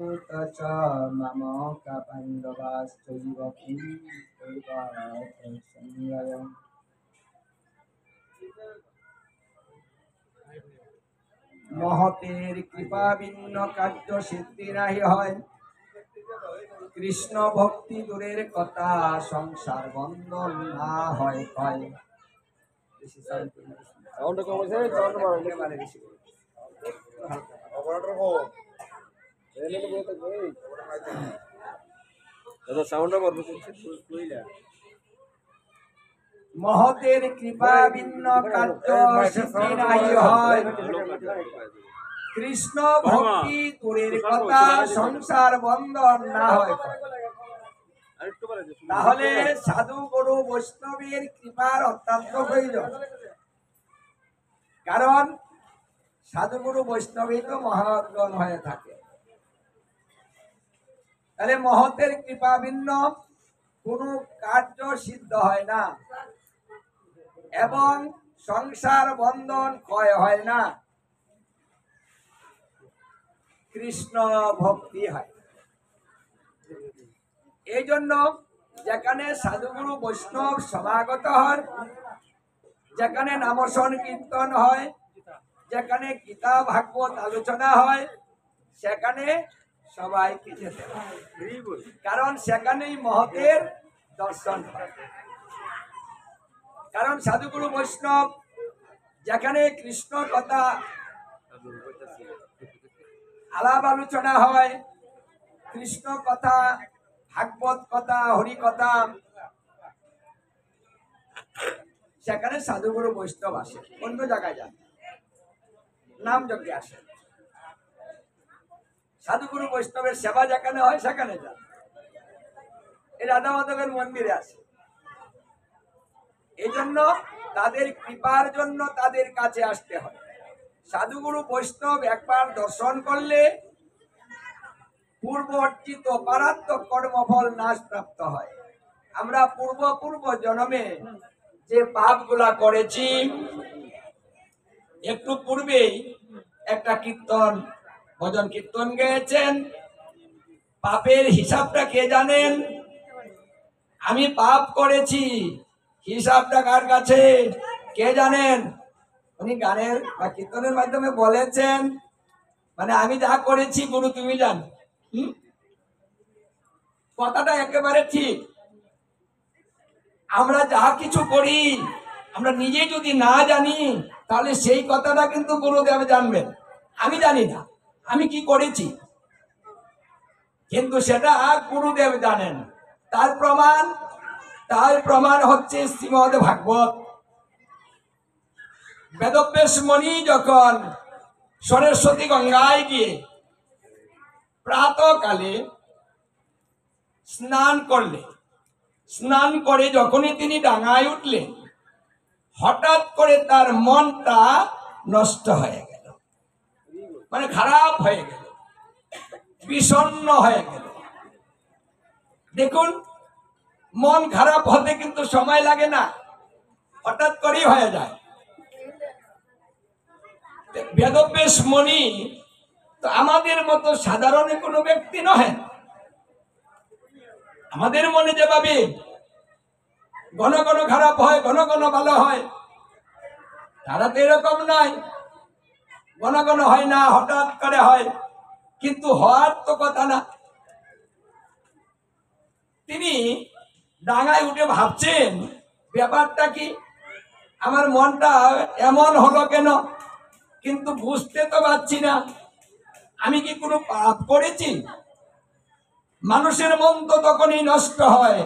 च मम कपन्दवाश्चैव संययम् মহতের কৃপা ভিন্ন কার্য সিদ্ধি নাহি হয়। কৃষ্ণ ভক্তি দূরের কথা, সংসার বন্ধন না হয় কয়। মহতের কৃপা ভিন্ন কার্য সিদ্ধি নাহি হয়। কৃষ্ণ ভক্তি দূরের কথা, সংসার বন্ধন না হয়। তাহলে সাধু গুরু বৈষ্ণবের কৃপার অত্যন্ত প্রয়োজন, কারণ সাধু গুরু বৈষ্ণবই তো মহাগণ হয়ে থাকে। তাহলে মহতের কৃপা ভিন্ন কোন কার্য সিদ্ধ হয় না এবং সংসার বন্ধন ক্ষয় হয় না, কৃষ্ণ ভক্তি হয়। এই জন্য যেখানে সাধুগুরু বৈষ্ণব সমাগত হন, যেখানে নাম সংকীর্তন হয়, যেখানে গীতা ভাগবত আলোচনা হয়, সেখানে সবাইকে যেতে হয়, কারণ সেখানেই মহতের দর্শন হয়। কারণ সাধুগুরু বৈষ্ণব যেখানে কৃষ্ণ কথা আলাপ আলোচনা হয়, কৃষ্ণ কথা, ভাগবত কথা, হরি কথা, সেখানে সাধুগুরু বৈষ্ণব আসে। অন্য জায়গায় যান, নাম যজ্ঞে আসে। সাধুগুরু বৈষ্ণবের সেবা যেখানে হয় সেখানে যান। এই রাধা মাধবের মন্দিরে আসে। এই জন্য তাদের কৃপার জন্য তাদের কাছে আসতে হয়। সাধুগুরু বৈষ্ণব একবার দর্শন করলে পূর্ব অর্জিত মারাত্মক কর্মফল নাশ প্রাপ্ত হয়। আমরা পূর্ব জন্মে যে পাপগুলা করেছি, একটু পূর্বেই একটা কীর্তন ভজন কীর্তন গেয়েছেন, পাপের হিসাবটা কে জানেন? আমি পাপ করেছি, হিসাবটা কার কাছে কে জানেন? উনি গানের বা কীর্তনের মাধ্যমে বলেছেন, মানে আমি যা করেছি গুরু তুমি জানো। কথাটা একেবারে ঠিক। আমরা যা কিছু করি আমরা নিজে যদি না জানি, তাহলে সেই কথাটা কিন্তু গুরুদেব জানবেন। আমি জানি না আমি কি করেছি, কিন্তু সেটা গুরুদেব জানেন। তার প্রমাণ হচ্ছে শ্রীমদ ভাগবত। বেদব্যাস মুনি যখন সরস্বতী গঙ্গায় গিয়ে প্রাতঃকালে স্নান করলেন, স্নান করে যখনই তিনি ডাঙায় উঠলেন, হঠাৎ করে তার মনটা নষ্ট হয়ে গেল, মানে খারাপ হয়ে গেল, বিষণ্ণ হয়ে গেল। দেখুন, মন খারাপ হতে কিন্তু সময় লাগে না, হঠাৎ করেই হয়ে যায়। বেদব্যাস মুনি তো আমাদের মতো সাধারণ কোনো ব্যক্তি নহে। আমাদের মনে যেভাবে ঘন ঘন খারাপ হয়, ঘন ঘন ভালো হয়, তারা তো এরকম নয়। ঘন ঘন হয় না, হঠাৎ করে হয়, কিন্তু হওয়ার তো কথা না। তিনি ডাঙায় উঠে ভাবছেন, ব্যাপারটা কি, আমার মনটা এমন হলো কেন, কিন্তু বুঝতে তো পারছি না আমি কি কোনো পাপ করেছি। মানুষের মন তো তখনই নষ্ট হয়,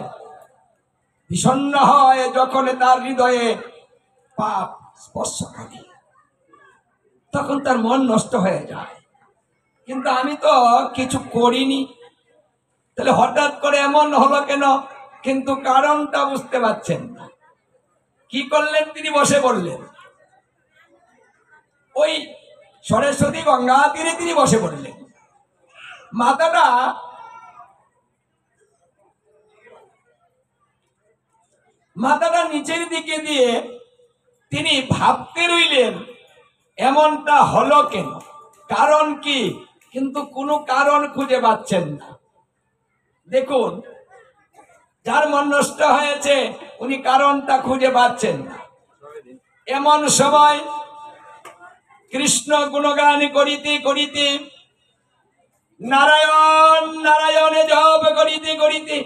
বিষণ্ণ হয়, যখন তার হৃদয়ে পাপ স্পর্শ করে, তখন তার মন নষ্ট হয়ে যায়। কিন্তু আমি তো কিছু করিনি, তাহলে হঠাৎ করে এমন হলো কেন, কিন্তু কারণটা বুঝতে পারছেন না। কি করলেন? তিনি বসে পড়লেন, ওই সরস্বতী গঙ্গা তীরে তিনি বসে পড়লেন। মাথাটা নিচের দিকে দিয়ে তিনি ভাবতে রইলেন, এমনটা হলো কেন, কারণ কি, কিন্তু কোনো কারণ খুঁজে পাচ্ছেন না। দেখুন, যার মন নষ্ট হয়েছে উনি কারণটা খুঁজে পাচ্ছেন না। এমন সময় কৃষ্ণ গুণগান করিতে করিতে, নারায়ণ নারায়ণে জপ করিতে করিতে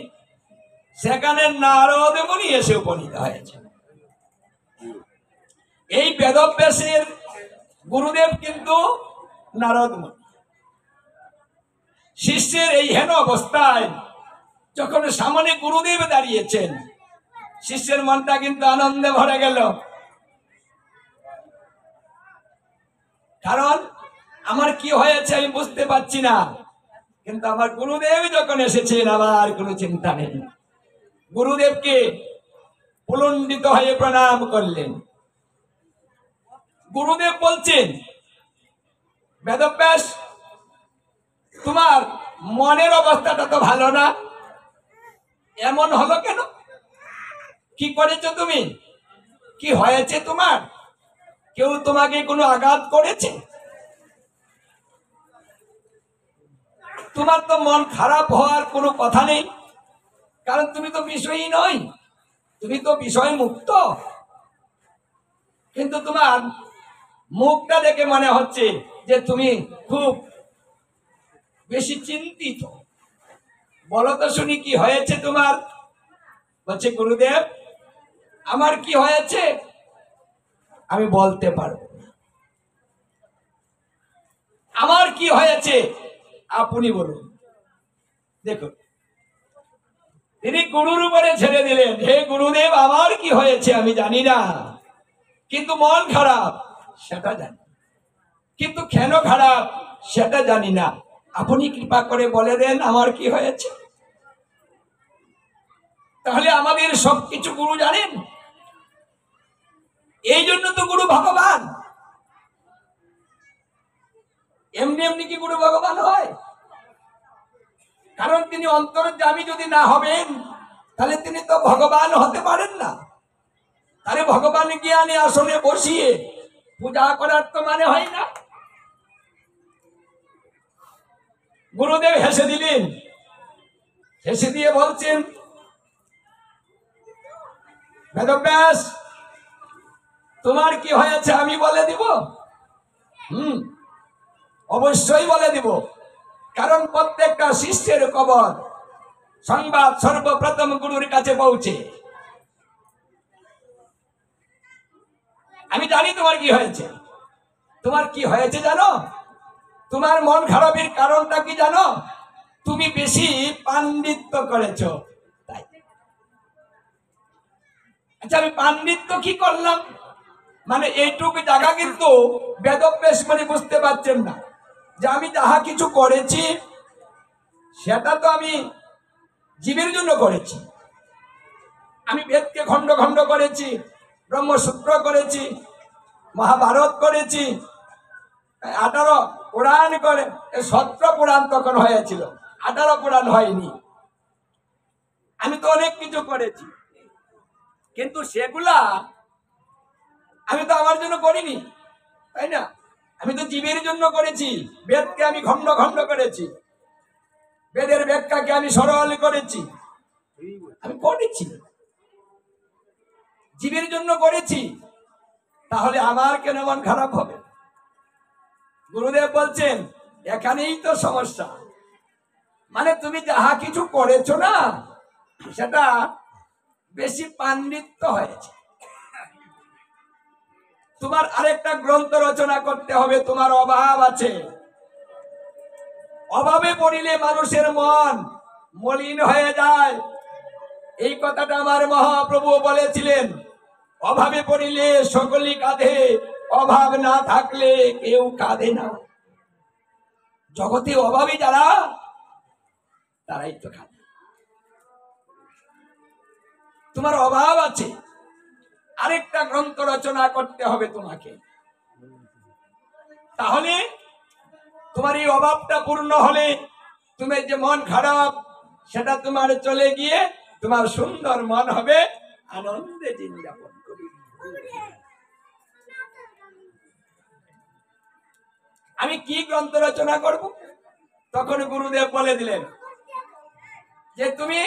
সেখানে নারদ মুনি এসে উপনীত হয়েছে। এই বেদব্যাসের গুরুদেব কিন্তু নারদ মুনি। শিষ্যের এই হেন অবস্থায় যখন সামনে গুরুদেব দাঁড়িয়েছেন, শিষ্যের মনটা কিন্তু আনন্দে ভরে গেল। কারণ আমার কি হয়েছে আমি বুঝতে পারছি না, কিন্তু আমার গুরুদেব যখন এসেছেন আমার কোনো চিন্তা নেই। গুরুদেবকে পুলন্ডিত হয়ে প্রণাম করলেন। গুরুদেব বলছেন, বেদব্যাস, তোমার মনের অবস্থাটা তো ভালো না, এমন হলো কেন? কি করেছো তুমি? কি হয়েছে তোমার? কেউ তোমাকে কোনো আঘাত করেছে? তোমার তো মন খারাপ হওয়ার কোনো কথা নেই, কারণ তুমি তো বিষয়ই নয়, তুমি তো বিষয় মুক্ত। কিন্তু তোমার মুখটা দেখে মনে হচ্ছে যে তুমি খুব বেশি চিন্তিত। বলো তো শুনি কি হয়েছে তোমার? বলছে, গুরুদেব, আমার কি হয়েছে আমি বলতে পারবো না। আমার কি হয়েছে আপনি বলুন। দেখুন, তিনি গুরুর উপরে ছেড়ে দিলেন, হে গুরুদেব, আমার কি হয়েছে আমি জানি না, কিন্তু মন খারাপ সেটা জানি, কিন্তু কেন খারাপ সেটা জানি না। আপনি কৃপা করে বলে দেন আমার কি হয়েছে। তাহলে আমাদের সবকিছু গুরু জানেন। এই জন্য তো গুরু ভগবান। এমনি এমনি কি গুরু ভগবান হয়? কারণ তিনি অন্তর্যামী যদি না হবেন তাহলে তিনি তো ভগবান হতে পারেন না। তাহলে ভগবান জ্ঞানী আসনে বসিয়ে পূজা করার তো মানে হয় না। গুরুদেব হেসে দিলেন, হেসে দিয়ে বলছেন, বেদব্যাস, তোমার কি হয়েছে আমি বলে দিব? অবশ্যই বলে দিব। কারণ প্রত্যেকটা শিষ্যের খবর সংবাদ সর্বপ্রথম গুরুর কাছে পৌঁছে। আমি জানি তোমার কি হয়েছে। তোমার কি হয়েছে জানো? তোমার মন খারাপের কারণটা কি জানো? তুমি বেশি পাণ্ডিত্য করেছো তাই। আচ্ছা, আমি পাণ্ডিত্য কি করলাম? মানে এইটুকু জায়গা কিন্তু বেদব্যাস মানে বুঝতে পারছেন না যে আমি যাহা কিছু করেছি সেটা তো আমি জীবের জন্য করেছি। আমি বেদকে খণ্ড খণ্ড করেছি, ব্রহ্মসূত্র করেছি, মহাভারত করেছি, 18 পুরাণ করে, 17 পুরাণ তখন হয়েছিল, 18 পুরাণ হয়নি। আমি তো অনেক কিছু করেছি, কিন্তু সেগুলা আমি তো আমার জন্য করিনি, তাই না? আমি তো জীবের জন্য করেছি। বেদকে আমি খণ্ড খণ্ড করেছি, বেদের ব্যাখ্যাকে আমি সরল করেছি, আমি করেছি, জীবের জন্য করেছি। তাহলে আমার কেন মন খারাপ হবে? গুরুদেব বলছেন, এখানেই তো সমস্যা। মানে তুমি যাহা কিছু করেছো না সেটা বেশি পাণ্ডিত্য হয়েছে। তোমার আরেকটা গ্রন্থ রচনা করতে হবে, তোমার অভাব আছে। অভাবে পড়িলে মানুষের মন মলিন হয়ে যায়। এই কথাটা আমার মহাপ্রভু বলেছিলেন, অভাবে পড়িলে সকলেই কাঁদে, অভাব না থাকলে কেউ কাঁদে না। জগতে অভাবী যারা তারাই তো কাঁদে। তোমার অভাব আছে, আরেকটা গ্রন্থ রচনা করতে হবে তোমাকে। তাহলে তোমার এই অভাবটা পূর্ণ হলে তোমার যে মন খারাপ সেটা তোমার চলে গিয়ে তোমার সুন্দর মন হবে, আনন্দে দিন যাপন করবে। আমি কি গ্রন্থ রচনা করব? তখন গুরুদেব বলে দিলেন যে তুমি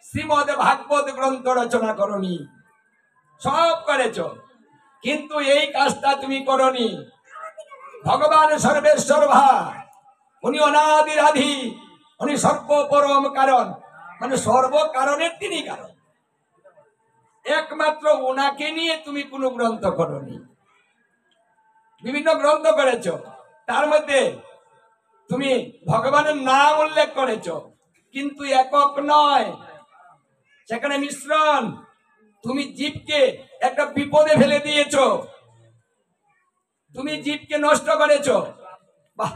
শ্রীমদ ভাগবত গ্রন্থ রচনা করনি, সব করেছ, কিন্তু এই কাজটা তুমি করনি। ভগবান সর্বেশ্বর ভাব, উনি অনাদির আদি, উনি সর্বপরম কারণ, মানে সর্ব কারণের তিনি কারণ। একমাত্র ওনাকে নিয়ে তুমি কোনো গ্রন্থ করনি। বিভিন্ন গ্রন্থ করেছ, তার মধ্যে তুমি ভগবানের নাম উল্লেখ করেছ, কিন্তু একক নয়, সেখানে মিশ্রণ। তুমি জীবকে একটা বিপদে ফেলে দিয়েছ, তুমি জীবকে নষ্ট করেছ। বাহ,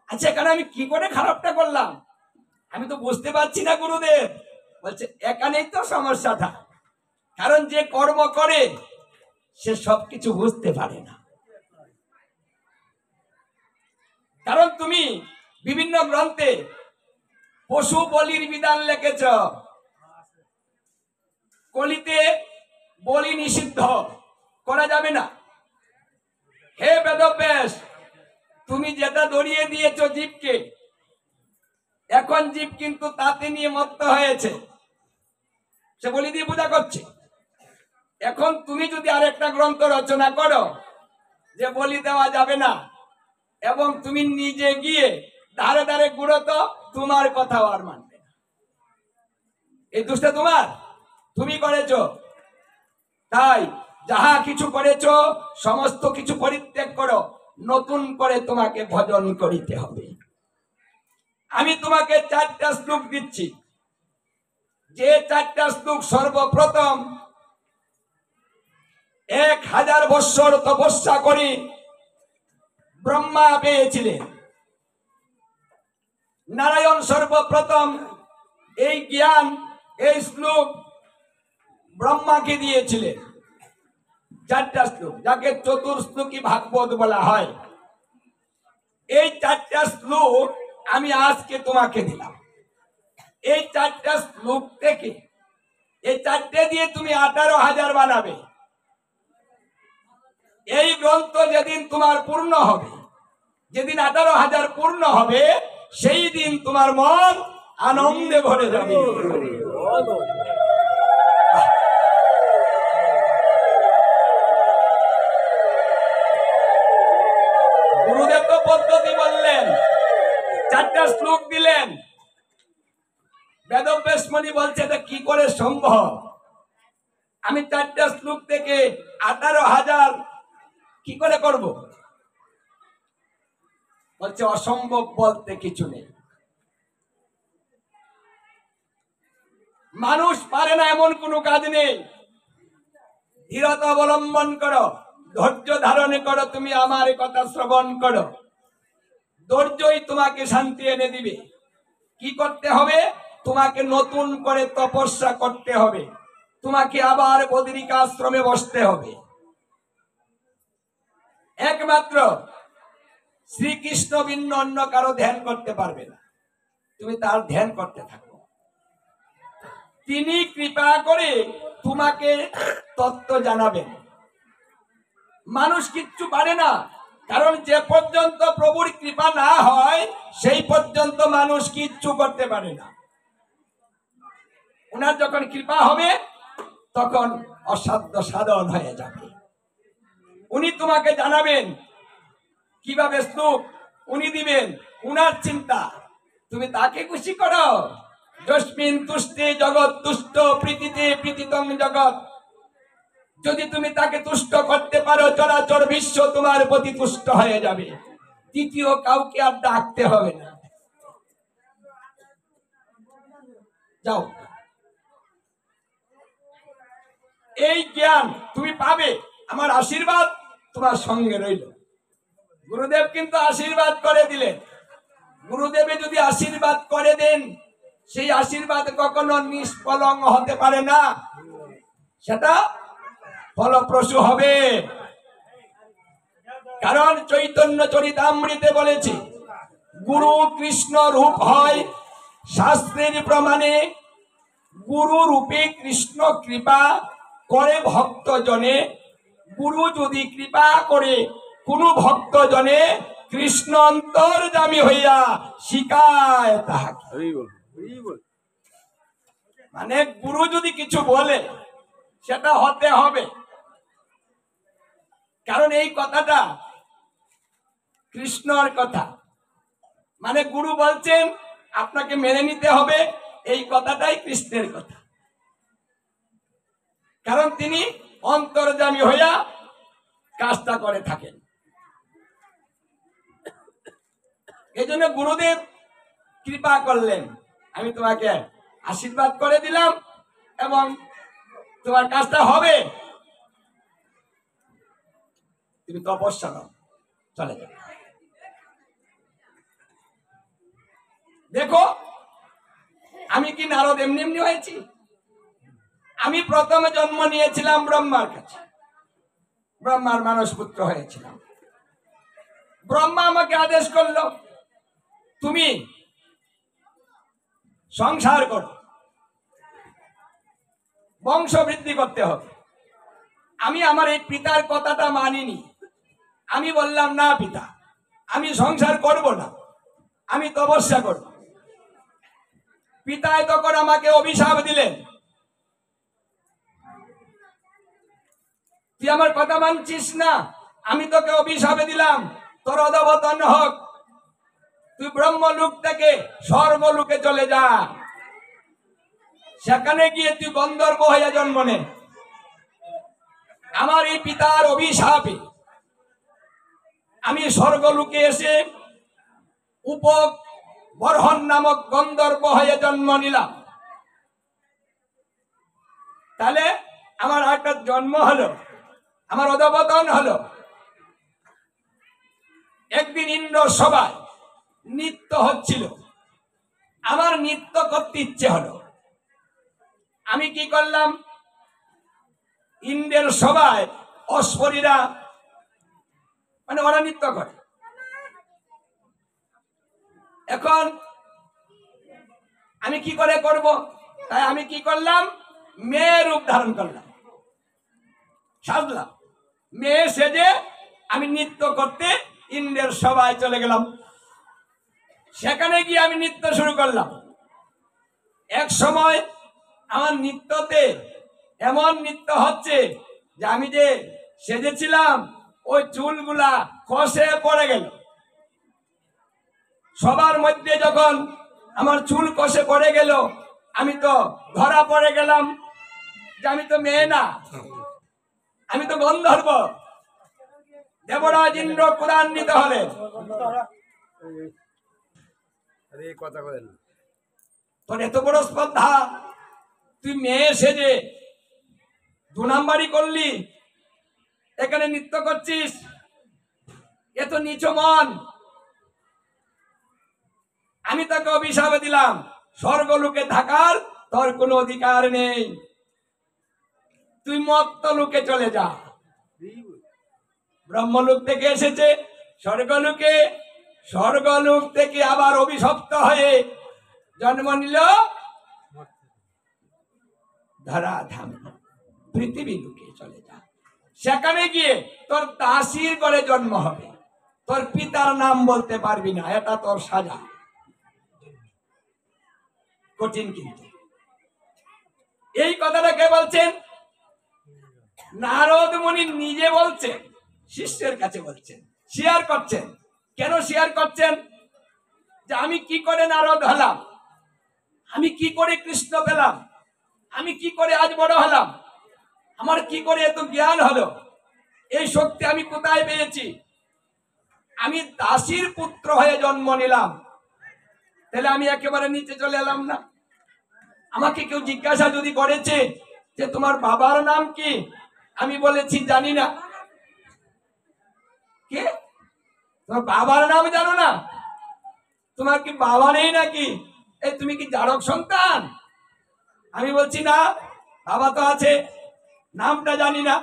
আচ্ছা, এখানে আমি কি করে খারাপটা করলাম আমি তো বুঝতে পারছি না। গুরুদেব বলছে এখানেই তো সমস্যাটা, কারণ যে কর্ম করে সে সবকিছু বুঝতে পারে না। কারণ তুমি বিভিন্ন গ্রন্থে পশু বলির বিধান লিখেছ, কলিতে বলি নিষিদ্ধ, করা যাবে না। হে বেদব্যাস, তুমি যেটা ধরিয়ে দিয়েছ জীবকে, এখন জীব কিন্তু তাতে নিয়ে মত্ত হয়েছে, সে বলি দিয়ে পূজা করছে। এখন তুমি যদি আরেকটা গ্রন্থ রচনা করো যে বলি দেওয়া যাবে না, এবং তুমি নিজে গিয়ে ধারে ধারে গুঁড়ো, তো তোমার কথাও আর মানবে না। এই দুষ্টা তোমার, তুমি করেছো। তাই যাহা কিছু করেছো সমস্ত কিছু পরিত্যাগ করো, নতুন করে তোমাকে ভজন করিতে হবে। আমি তোমাকে 4টা শ্লোক দিচ্ছি, যে 4টা শ্লোক সর্বপ্রথম 1000 বৎসর তপস্যা করে ব্রহ্মা পেয়েছিলেন। নারায়ণ সর্বপ্রথম এই জ্ঞান, এই শ্লোক ব্রহ্মাকে দিয়েছিলেন। 4টা শ্লোক, যাকে চতুর্শ্লোকী ভাগবত বলা হয়। এই 4টা শ্লোক আমি আজকে তোমাকে দিলাম। এই 4টা শ্লোক থেকে, এই 4টে দিয়ে তুমি 18,000 বানাবে। এই গ্রন্থ যেদিন তোমার পূর্ণ হবে, যেদিন 18,000 পূর্ণ হবে, সেই দিন তোমার মন আনন্দে ভরে যাবে। গুরুদেব তো পদ্ধতি বললেন, 4টা শ্লোক দিলেন। বেদব্যাস মুনি বলছে এটা কি করে সম্ভব? আমি 4টা শ্লোক থেকে 18,000 কি করে করব? বলছে অসম্ভব বলতে কিছু নেই। মানুষ পারে না এমন কোনো কাজ নেই। ধীরতা অবলম্বন করো, ধৈর্য ধারণ করো, তুমি আমার কথা শ্রবণ করো। ধৈর্যই তোমাকে শান্তি এনে দিবে। কি করতে হবে? তোমাকে নতুন করে তপস্যা করতে হবে, তোমাকে আবার বদরিকা আশ্রমে বসতে হবে। একমাত্র শ্রীকৃষ্ণ ভিন্ন অন্য কারো ধ্যান করতে পারবে না। তুমি তার ধ্যান করতে থাকো, তিনি কৃপা করে তোমাকে তত্ত্ব জানাবেন। মানুষ কিচ্ছু পারে না, কারণ যে পর্যন্ত প্রভুর কৃপা না হয় সেই পর্যন্ত মানুষ কিচ্ছু করতে পারে না। উনার যখন কৃপা হবে তখন অসাধ্য সাধন হয়ে যাবে। উনি তোমাকে জানাবেন কিভাবে শ্লোক উনি দিবেন, উনার চিন্তা। তুমি তাকে খুশি করো। যস্মিন তুষ্টে জগৎ তুষ্ট, প্রীতিতে প্রীতিতং জগৎ। যদি তুমি তাকে তুষ্ট করতে পারো, চরাচর বিশ্ব তোমার প্রতি তুষ্ট হয়ে যাবে। দ্বিতীয় কাউকে আর ডাকতে হবে না। যাও, এই জ্ঞান তুমি পাবে। আমার আশীর্বাদ তোমার সঙ্গে রইল। গুরুদেব কিন্তু আশীর্বাদ করে দিলেন। গুরুদেবে যদি আশীর্বাদ করে দেন, সেই আশীর্বাদ কখনো নিষ্ফলং হতে পারে না, সেটা ফলপ্রসূ হবে। কারণ চৈতন্য চরিতামৃতে বলেছে, গুরু কৃষ্ণ রূপ হয় শাস্ত্রের প্রমাণে, গুরু রূপে কৃষ্ণ কৃপা করে ভক্ত জনে। গুরু যদি কৃপা করে কোন ভক্ত জনে, কৃষ্ণ অন্তর্যামী হইয়া শিখায় তাহাকে। মানে গুরু যদি কিছু বলে সেটা হতে হবে, কারণ এই কথাটা কৃষ্ণর কথা। মানে গুরু বলছেন আপনাকে মেনে নিতে হবে, এই কথাটাই কৃষ্ণের কথা, কারণ তিনি অন্তর্যামী হইয়া কাজটা করে থাকেন। এই জন্য গুরুদেব কৃপা করলেন, আমি তোমাকে আশীর্বাদ করে দিলাম এবং তোমার কাজটা হবে, তুমি তপস্যা করো, চলে যাও। দেখো আমি কি নারদ এমনি এমনি হয়েছি? আমি প্রথমে জন্ম নিয়েছিলাম ব্রহ্মার কাছে, ব্রহ্মার মানস পুত্র হয়েছিলাম। ব্রহ্মা আমাকে আদেশ করলো তুমি সংসার করো, বংশ বৃদ্ধি করতে হবে। আমি আমার এই পিতার কথাটা মানিনি। আমি বললাম না পিতা, আমি সংসার করব না, আমি তপস্যা করব। পিতায় তখন আমাকে অভিশাপ দিলেন, তুই আমার কথা মানছিস না, আমি তোকে অভিশাপ দিলাম, তোর অধঃপতন হোক, তুই ব্রহ্মলোক থেকে স্বর্গলোকে চলে যা, সেখানে গিয়ে তুই গন্ধর্ব হয়ে জন্ম নে। আমার এই পিতার অভিশাপে আমি স্বর্গলোকে এসে উপবর্হণ নামক গন্ধর্ব হয়ে জন্ম নিলাম। তাহলে আমার একটা জন্ম হলো, আমার অধঃপতন হলো। একদিন ইন্দ্র সভায় নৃত্য হচ্ছিল, আমার নৃত্য করতে ইচ্ছে হলো। আমি কি করলাম, ইন্দ্রের সভায় অশ্বরীরা মানে ওরা নৃত্য করে, এখন আমি কি করে করব, তাই আমি কি করলাম, মেয়ে রূপ ধারণ করলাম, সাজলাম, মেয়ে সেজে আমি নৃত্য করতে ইন্দ্রের সভায় চলে গেলাম। সেখানে গিয়ে আমি নৃত্য শুরু করলাম। এক সময় আমার নৃত্যতে এমন নৃত্য হচ্ছে যে আমি যে সেজেছিলাম ওই চুলগুলা খসে পড়ে গেল। সবার মধ্যে যখন আমার চুল কষে পড়ে গেল, আমি তো ধরা পড়ে গেলাম যে আমি তো মেয়ে না, আমি তো গন্ধর্ব। দেবরাজ ইন্দ্র ক্রোধান্বিত হলেন, তোর এত বড় স্পর্ধা, তুই মেয়ে সেজে 2 নাম্বারই করলি, এখানে নৃত্য করছিস, এত নিচু মন। আমি তাকে অভিশাপ দিলাম, স্বর্গলোকে থাকার তোর কোনো অধিকার নেই, তুই মত্ত লোকে চলে যা। ব্রহ্মলোক থেকে এসেছে স্বর্গলোকে, স্বর্গলোক থেকে আবার অভিশপ্ত হয়ে জন্ম নিল ধরাধাম পৃথিবী লোকে চলে যা। সেখানে গিয়ে তোর দাসীর ঘরে জন্ম হবে, তোর পিতার নাম বলতে পারবি না, এটা তোর সাজা। কঠিন কিন্তু। এই কথাটা কে বলছেন? নারদ মুনি নিজে বলছেন, শিষ্যের কাছে বলছেন, শেয়ার করছেন। কেন শেয়ার করছেন? যে আমি কি করে নারদ হলাম, আমি কি করে কৃষ্ণ পেলাম, আমি কি করে আজ বড় হলাম, আমার কি করে এত জ্ঞান হলো, এই শক্তি আমি কোথায় পেয়েছি? আমি দাসীর পুত্র হয়ে জন্ম নিলাম, তাহলে আমি একেবারে নিচে চলে এলাম না? আমাকে কেউ জিজ্ঞাসা যদি করেছে যে তোমার বাবার নাম কি, আমি বলেছি জানি না। কে? তোমার বাবার নাম জানো না? তোমার কি বাবা নেই নাকি? এই তুমি কি জারক সন্তান? আমি বলছি না, বাবা তো আছে, নামটা জানি না।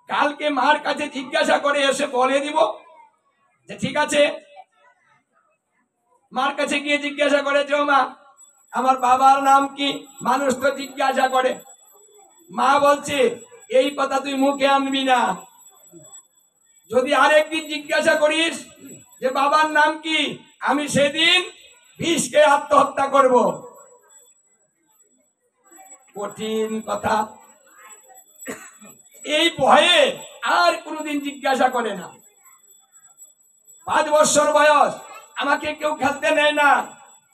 কালকে মার কাছে জিজ্ঞাসা করে এসে বলে দিব যে ঠিক আছে। মার কাছে গিয়ে জিজ্ঞাসা করেছে, মা আমার বাবার নাম কি? মানুষ তো জিজ্ঞাসা করে। মা বলছে এই কথা তুই মুখে আনবি না, যদি আরেকদিন জিজ্ঞাসা করিস যে বাবার নাম কি, আমি সেদিন বিষ খেয়ে আত্মহত্যা করব। কঠিন কথা। এই ভয়ে আর কোনোদিন জিজ্ঞাসা করে না। 5 বছর বয়স, আমাকে কেউ খেলতে নেয় না,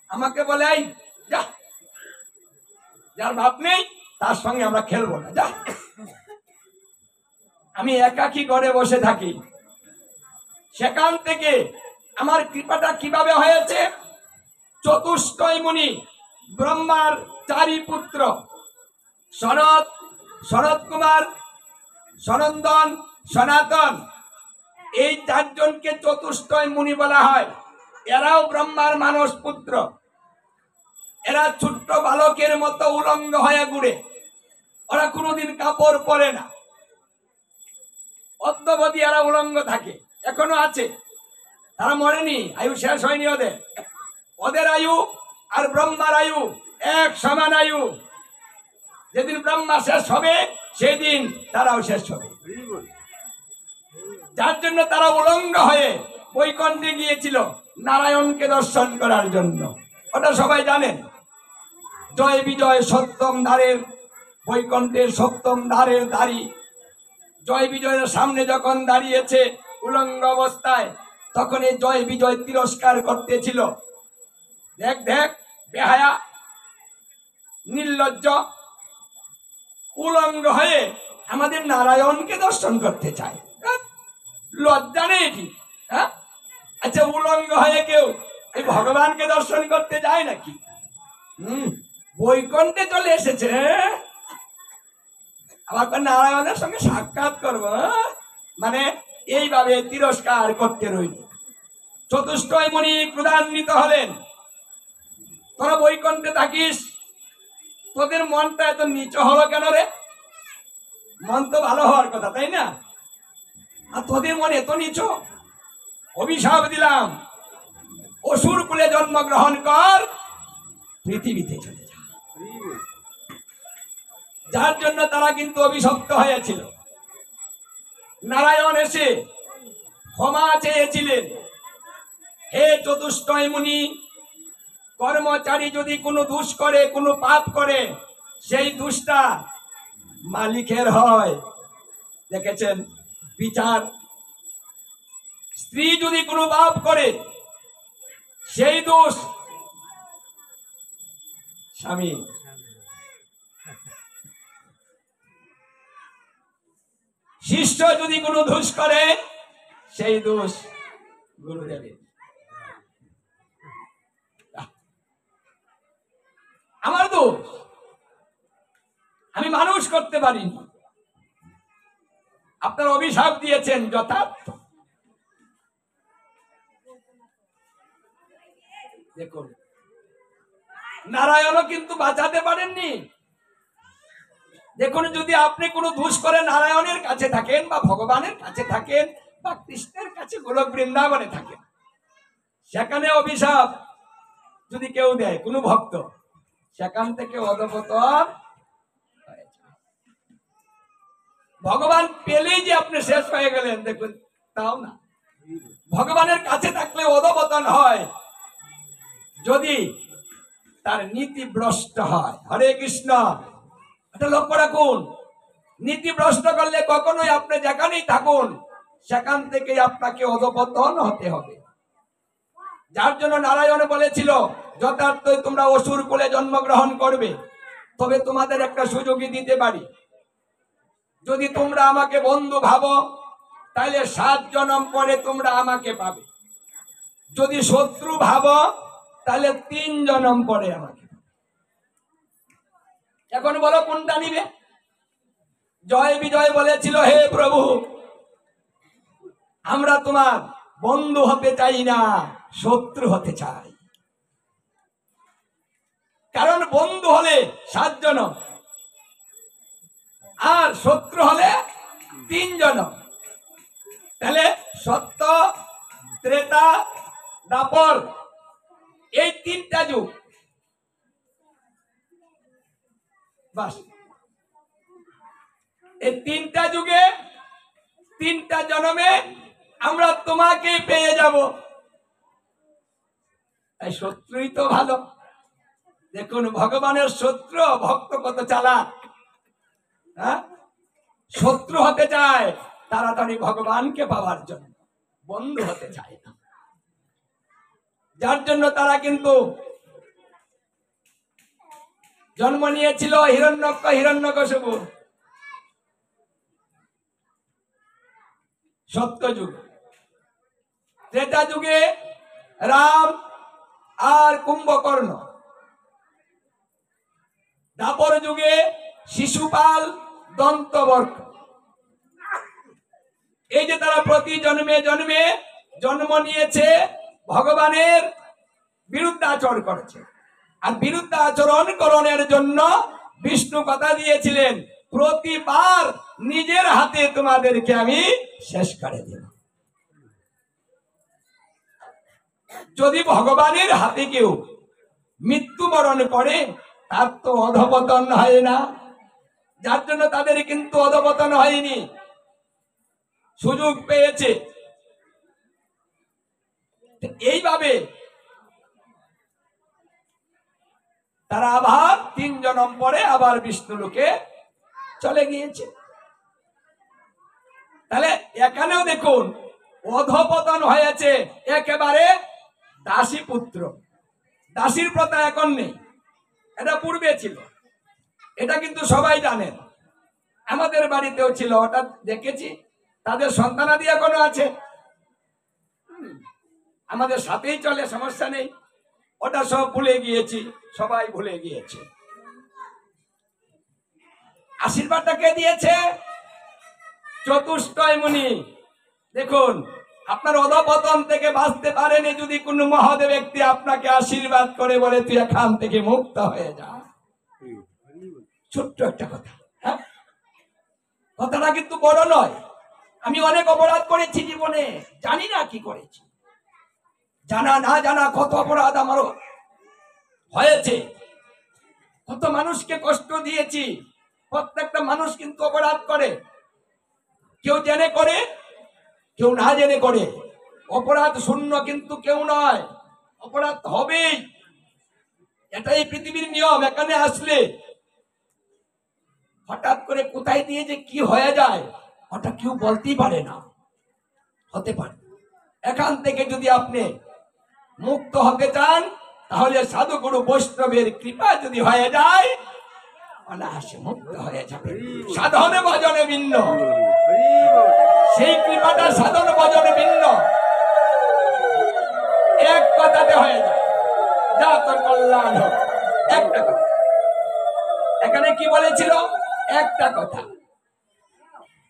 আমাকে বলে এই যা, যার বাপ নেই তার সঙ্গে আমরা খেলবো না, যা। আমি একাকী ঘরে বসে থাকি। সেখান থেকে আমার কৃপাটা কিভাবে হয়েছে, চতুষ্টয় মুনি, ব্রহ্মার 4 পুত্র, শরৎ, শরৎ কুমার, সনন্দন, সনাতন, এই 4 জনকে চতুষ্টয় মুনি বলা হয়। এরাও ব্রহ্মার মানস পুত্র। এরা ছোট্ট বালকের মতো উলঙ্গ হয়ে ঘুরে, ওরা কোনোদিন কাপড় পরে না, অদ্যবধি এরা উলঙ্গ থাকে, এখনো আছে, তারা মরেনি, আয়ু শেষ হয়নি ওদের। ওদের আয়ু আর ব্রহ্মার আয়ু এক সমান আয়ু। যেদিন ব্রহ্মা শেষ হবে সেদিন তারাও শেষ হবে। যার জন্য তারা উলঙ্গ হয়ে বৈকুণ্ঠে গিয়েছিল নারায়ণকে দর্শন করার জন্য। ওটা সবাই জানেন। জয় বিজয় সপ্তম দ্বারের, বৈকুণ্ঠের সপ্তম দ্বারের দ্বারী জয় বিজয়ের সামনে যখন দাঁড়িয়েছে উলঙ্গ অবস্থায়, তখন এই জয় বিজয় তিরস্কার করতেছিল, দেখ দেখ বেহায়া, নির্লজ্জ, উলঙ্গ হয়ে আমাদের নারায়ণকে দর্শন করতে চায়, লজ্জা নেই কি? হ্যাঁ, আচ্ছা, উলঙ্গ হয়ে কেউ এই ভগবানকে দর্শন করতে যায় নাকি? বৈকুণ্ঠে চলে এসেছে, আবার নারায়ণের সঙ্গে সাক্ষাৎ করবো, মানে এইভাবে তিরস্কার করতে রইল। চতুষ্টয় মুনি ক্রোধান্বিত হলেন, তোরা বৈকুণ্ঠে থাকিস, তোদের মনটা এত নিচু হলো কেন রে? মন তো ভালো হওয়ার কথা, তাই না? আর তোদের মন এত নিচু। অভিশাপ দিলাম, অসুর কুলে জন্মগ্রহণ কর, পৃথিবীতে চলে যা। যার জন্য তারা কিন্তু অভিশপ্ত হয়েছিল। নারায়ণ এসে ক্ষমা চেয়েছিলেন, হে চতুষ্টয় মুনি, কর্মচারী যদি কোনো দোষ করে, কোনো পাপ করে, সেই দোষটা মালিকের হয়। দেখেছেন বিচার। স্ত্রী যদি কোনো পাপ করে, সেই দোষ স্বামী। শিষ্য যদি কোনো দোষ করে, সেই দোষ গুরুদেবের। আমার দোষ, আমি মানুষ করতে পারিনি। আপনার অভিশাপ দিয়েছেন যথার্থ। দেখুন, নারায়ণও কিন্তু বাঁচাতে পারেননি। দেখুন, যদি আপনি কোনো দোষ করে নারায়ণের কাছে থাকেন, বা ভগবানের কাছে থাকেন, বা কৃষ্ণের কাছে, গোলক বৃন্দাবনে থাকেন, সেখানে অভিশাপ যদি কেউ দেয় কোনো ভক্ত, সেখান থেকে অধঃপতন। ভগবান পেলেই যে আপনি শেষ হয়ে গেলেন, দেখুন, তাও না। ভগবানের কাছে থাকলে অধঃপতন হয় যদি তার নীতি ভ্রষ্ট হয়। হরে কৃষ্ণ। এটা লক্ষ্য রাখুন, নীতি ভ্রষ্ট করলে কখনোই আপনি যেখানেই থাকুন, সেখান থেকে আপনাকে অধঃপতন হতে হবে। যার জন্য নারায়ণ বলেছিল, যথার্থই তোমরা অসুর কুলে জন্মগ্রহণ করবে, তবে তোমাদের একটা সুযোগই দিতে পারি। যদি তোমরা আমাকে বন্ধু ভাবো, তাহলে 7 জন্ম পরে তোমরা আমাকে পাবে। যদি শত্রু ভাবো, তাহলে 3 জন্ম পরে আমাকে। এখন বলো কোনটা নিবে? জয় বিজয় বলেছিল, হে প্রভু, আমরা তোমার বন্ধু হতে চাই না, শত্রু হতে চাই। কারণ বন্ধু হলে 7 জনম, আর শত্রু হলে 3 জনম। তাহলে সত্য, ত্রেতা, দ্বাপর, এই 3টা যুগ। বাস, এই 3টা যুগে 3টা জন্মে আমরা তোমাকে পেয়ে যাব। তাই শত্রুই তো ভালো। দেখুন ভগবানের শত্রু ভক্ত কত চালাক। হ্যাঁ, শত্রু হতে চায় তাড়াতাড়ি ভগবানকে পাওয়ার জন্য, বন্ধু হতে চায় না। যার জন্য তারা কিন্তু জন্ম নিয়েছিল হিরণ্যক্ষ হিরণ্যকশিপু সত্যযুগ। ত্রেতা যুগে রাম আর কুম্ভকর্ণ, দ্বাপর যুগে শিশুপাল দন্তবর্ক। এই যে তারা প্রতি জন্মে জন্মে জন্ম নিয়েছে, ভগবানের বিরুদ্ধে আচরণ করেছে। আর বিরুদ্ধে আচরণ করণের জন্য বিষ্ণু কথা দিয়েছিলেন, প্রতিবার নিজের হাতে তোমাদেরকে আমি শেষ করে দেব। যদি ভগবানের হাতে কেউ মৃত্যুবরণ করে তার তো অধঃপতন হয় না, যার জন্য তাদের কিন্তু অধঃপতন হয়নি, সুযোগ পেয়েছে। এইভাবে তারা আবার 3 জন্ম পরে আবার বিষ্ণু লোকে চলে গিয়েছে। তাহলে এখানেও দেখুন অধঃপতন হয়েছে একেবারে দাসী পুত্র। দাসীর প্রথা এখন নেই, এটা পূর্বে ছিল, এটা কিন্তু সবাই জানেন। আমাদের বাড়িতেও ছিল, ওটা দেখেছি, তাদের সন্তানাদি এখনো আছে, আমাদের সাথেই চলে, সমস্যা নেই। ওটা সব ভুলে গিয়েছি, সবাই ভুলে গিয়েছে। আশীর্বাদটা কে দিয়েছে? চতুষ্টয় মুনি। দেখুন আপনার অধঃপতন থেকে বাঁচতে পারেনি যদি কোনো মহৎ ব্যক্তি আপনাকে আশীর্বাদ করে বলে তুই এখান থেকে মুক্ত হয়ে যা। ছোট্ট একটা কথা, হ্যাঁ, কথাটা কিন্তু বড় নয়। আমি অনেক অপরাধ করেছি জীবনে, জানি না কি করেছি, জানা না জানা কত অপরাধ আমারও হয়েছে, কত মানুষকে কষ্ট দিয়েছি। প্রত্যেকটা মানুষ কিন্তু অপরাধ করে, কেউ জেনে করে, কেউ না জেনে করে। অপরাধ শূন্য কিন্তু কেউ নয়, অপরাধ হবেই, এটাই পৃথিবীর নিয়ম। এখানে আসলে হঠাৎ করে কোথায় দিয়ে যে কি হয়ে যায় ওটা কেউ বলতেই পারে না, হতে পারে। এখান থেকে যদি আপনি মুক্ত হতে চান তাহলে সাধুগুরু বৈষ্ণবের কৃপা যদি হয়ে যায় অনায়াসে মুক্ত হয়ে যাবে। সাধনে ভজনে ভিন্ন, সেই কৃপাটা সাধন ভজনে ভিন্ন, এক কথাতে হয়ে যায়, যা তোর কল্যাণ হোক। একটা কথা এখানে কি বলেছিল? একটা কথা।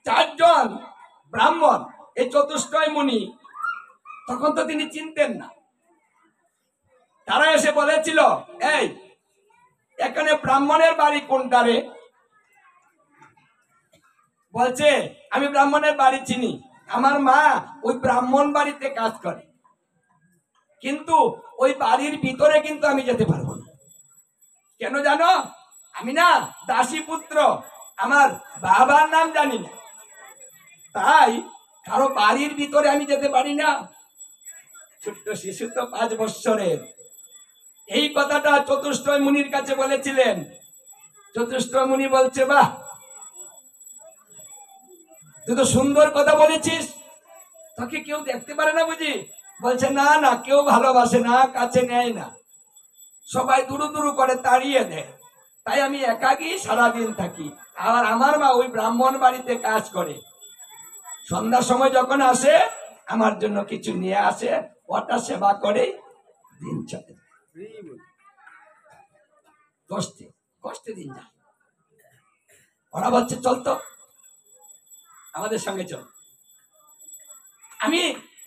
4 জন ব্রাহ্মণ, এই চতুষ্টয় মুনি, তখন তো তিনি চিনতেন না। তারা এসে বলেছিল, এই এখানে ব্রাহ্মণের বাড়ি কোনটা রে? বলছে আমি ব্রাহ্মণের বাড়ি চিনি, আমার মা ওই ব্রাহ্মণ বাড়িতে কাজ করে, কিন্তু ওই বাড়ির ভিতরে কিন্তু আমি যেতে পারবো না। কেন জানো? আমি না দাসী পুত্র, আমার বাবার নাম জানি না, তাই কারো বাড়ির ভিতরে আমি যেতে পারি না। ছোট্ট শিশু তো 5 বৎসরের। এই কথাটা চতুষ্টয় মুনির কাছে বলেছিলেন। চতুষ্টয় মুনি বলছে, বাহ, তুই তো সুন্দর কথা বলেছিস, তোকে কেউ দেখতে পারে না বুঝি? বলছে না না, কেউ ভালোবাসে না, কাছে নেয় না, সবাই দুরু দুরু করে তাড়িয়ে দেয়, তাই আমি একাকী সারাদিন থাকি। আর আমার মা ওই ব্রাহ্মণ বাড়িতে কাজ করে, সন্ধ্যার সময় যখন আসে আমার জন্য কিছু নিয়ে আসে, ওটা সেবা করে দিন চলে। কষ্টে কষ্টে দিন যায়। ওরা বলছে চল তো আমাদের সঙ্গে চল। আমি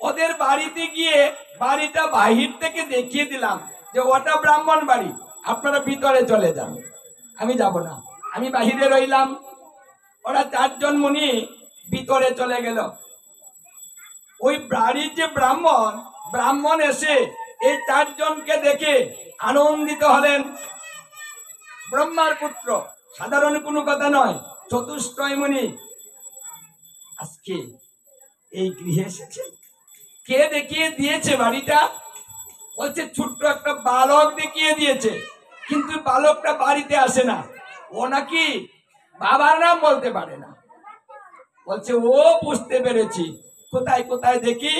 ওদের বাড়িতে গিয়ে বাড়িটা বাহির থেকে দেখিয়ে দিলাম যে ওটা ব্রাহ্মণ বাড়ি, আপনারা ভিতরে চলে যান, আমি যাব না, আমি বাহিরে রইলাম। ওরা 4 জন মুনি ভিতরে চলে গেল। ওই বাড়ির যে ব্রাহ্মণ এসে এই 4 জনকে দেখে আনন্দিত হলেন। ব্রহ্মার পুত্র, সাধারণ কোনো কথা নয়, চতুষ্টয় মুনি আজকে এই গৃহে এসেছে। কে দেখিয়ে দিয়েছে বাড়িটা? বলছে ছোট্ট একটা বালক দেখিয়ে দিয়েছে, কিন্তু বালকটা বাড়িতে আসে না, ও নাকি বাবার নাম বলতে পারে না। বলছে ও বুঝতে পেরেছি, কোথায় কোথায় দেখি।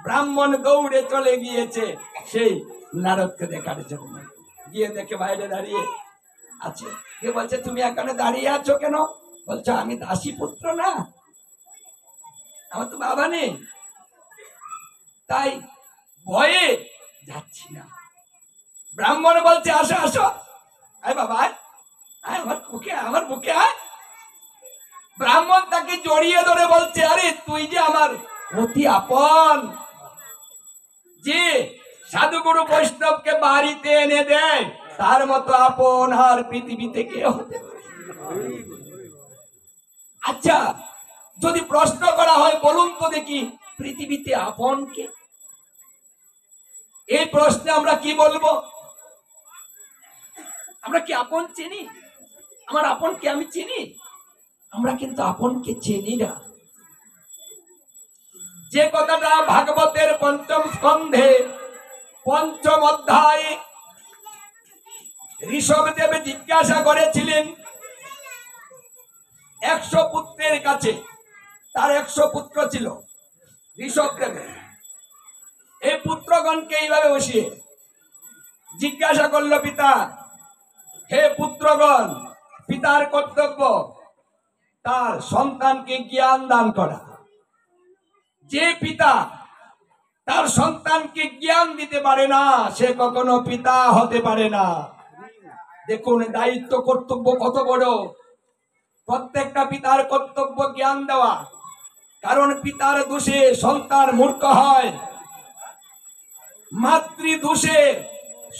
ব্রাহ্মণ দৌড়ে চলে গিয়েছে সেই নারদকে দেখার জন্য। গিয়ে দেখে বাইরে দাঁড়িয়ে আছে। কে বলছে তুমি এখানে দাঁড়িয়ে আছো কেন? বলছে আমি দাসী পুত্র না, আমার তো বাবা নেই, তাই ভয়ে যাচ্ছি না। ব্রাহ্মণ বলছে আসো আসো, আয় বাবা আয়, আমার বুকে আয়। ব্রাহ্মণ তাকে জড়িয়ে ধরে বলছে আরে তুই যে আমার অতি আপন, যে সাধুগুরু বৈষ্ণবকে বাড়িতে এনে দেয় তার মতো আপন আর পৃথিবীতে কে হতে পারে? আচ্ছা, যদি প্রশ্ন করা হয় বলুন তো দেখি পৃথিবীতে আপন কে? এই প্রশ্নে আমরা কি বলবো? আমরা কি আপন চিনি? আমার আপনকে আমি চিনি? আমরা কিন্তু আপনকে চিনি না। যে কথাটা ভাগবতের পঞ্চম স্কন্ধে পঞ্চম অধ্যায়ে ঋষভদেব জিজ্ঞাসা করেছিলেন 100 পুত্রের কাছে, তার 100 পুত্র ছিল ঋষভদেবের। এই পুত্রগণকে এইভাবে বসিয়ে জিজ্ঞাসা করলো পিতা, হে পুত্রগণ, পিতার কর্তব্য তার সন্তানকে জ্ঞান দান করা। যে পিতা তার সন্তানকে জ্ঞান দিতে পারে না সে কখনো পিতা হতে পারে না। দেখুন দায়িত্ব কর্তব্য কত বড়। প্রত্যেকটা পিতার কর্তব্য জ্ঞান দেওয়া, কারণ পিতার দোষে সন্তান মূর্খ হয়, মাতৃ দোষে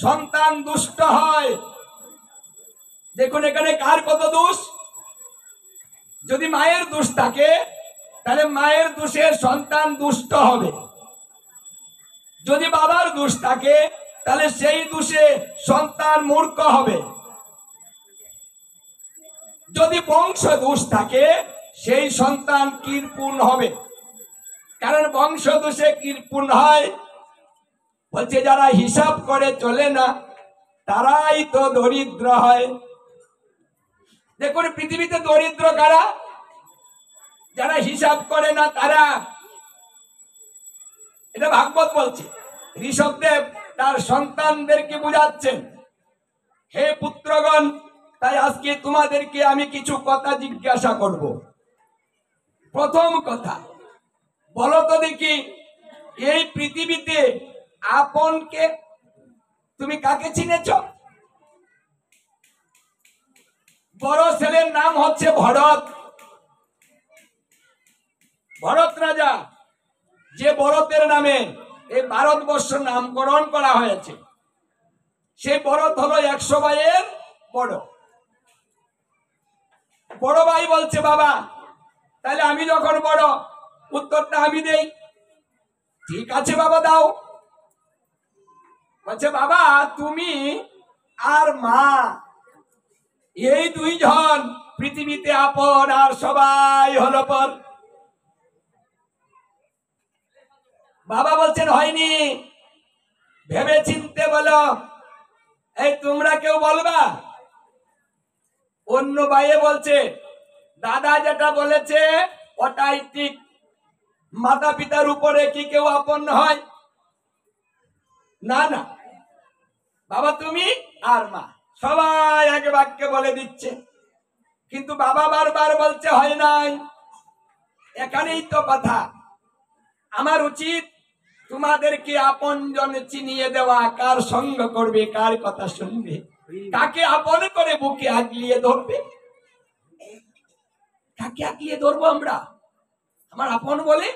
সন্তান দুষ্ট হয়। দেখুন এখানে কার কত দোষ? যদি মায়ের দোষ থাকে তাহলে মায়ের দোষে সন্তান দুষ্ট হবে। যদি বাবার দোষ থাকে তাহলে সেই দোষে সন্তান মূর্খ হবে। যদি বংশ দোষ থাকে সেই সন্তান কৃপণ হবে, কারণ বংশ দোষে কৃপণ হয়। বলছে যারা হিসাব করে চলে না তারাই তো দরিদ্র হয়। দেখুন পৃথিবীতে দরিদ্র কারা? যারা হিসাব করে না তারা। এটা ভাগবত বলছে। ঋষভদেব তার সন্তানদেরকে বুঝাচ্ছেন, হে পুত্রগণ, তাই আজকে তোমাদেরকে আমি কিছু কথা জিজ্ঞাসা করব। প্রথম কথা বলো তো দেখি, এই পৃথিবীতে আপনকে তুমি কাকে চিনেছ? বড় ছেলের নাম হচ্ছে ভরত। ভরত রাজা, যে ভরতের নামে এই ভারতবর্ষ নামকরণ করা হয়েছে, সেই ভরত হলো 100 ভাইয়ের বড়। বড় ভাই বলছে বাবা তাহলে আমি যখন বড় উত্তরটা আমি দেই। ঠিক আছে বাবা দাও। বলছে বাবা তুমি আর মা এই দুইজন পৃথিবীতে আপন আর সবাই হলো পর। বাবা বলছেন হয়নি, ভেবে চিনতে বলো। এই তোমরা কেউ বলবা? অন্য ভাইয়ে বলছে দাদা যেটা বলেছে ওটাই ঠিক। মাতা পিতার উপরে কি কেউ আপন হয়? না না, বাবা তুমি আর মা সবাই এক বাক্যে বলে দিচ্ছে, কিন্তু বাবা বারবার বলছে হয় নাই। এখানেই তো কথা। আমার উচিত তোমাদেরকে আপন জন চিনিয়ে দেওয়া, কার সঙ্গ করবে, কার কথা শুনবে, কাকে আপন করে বুকে আগলিয়ে ধরবে। কাকে আগলিয়ে ধরবো আমরা আমার আপন বলে?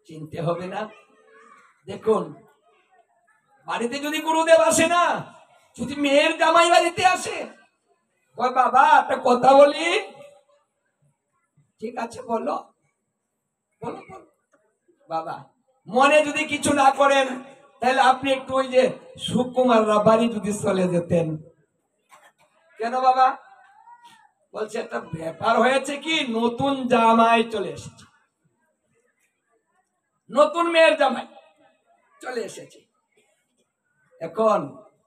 চিনতে হবে না। দেখুন বাড়িতে যদি গুরুদেব আসে না, যদি মেয়ের জামাই বাড়িতে আসে, ওই বাবা একটা কথা বলি। ঠিক আছে বলো বলো বলো। বাবা মনে যদি কিছু না করেন তাহলে আপনি একটু ওই যে সুকুমাররা বাড়ি যদি চলে যেতেন। কেন বাবা? বলছে একটা ব্যাপার হয়েছে কি, নতুন জামাই চলে এসেছে। নতুন মেয়ের জামাই চলে এসেছে। এখন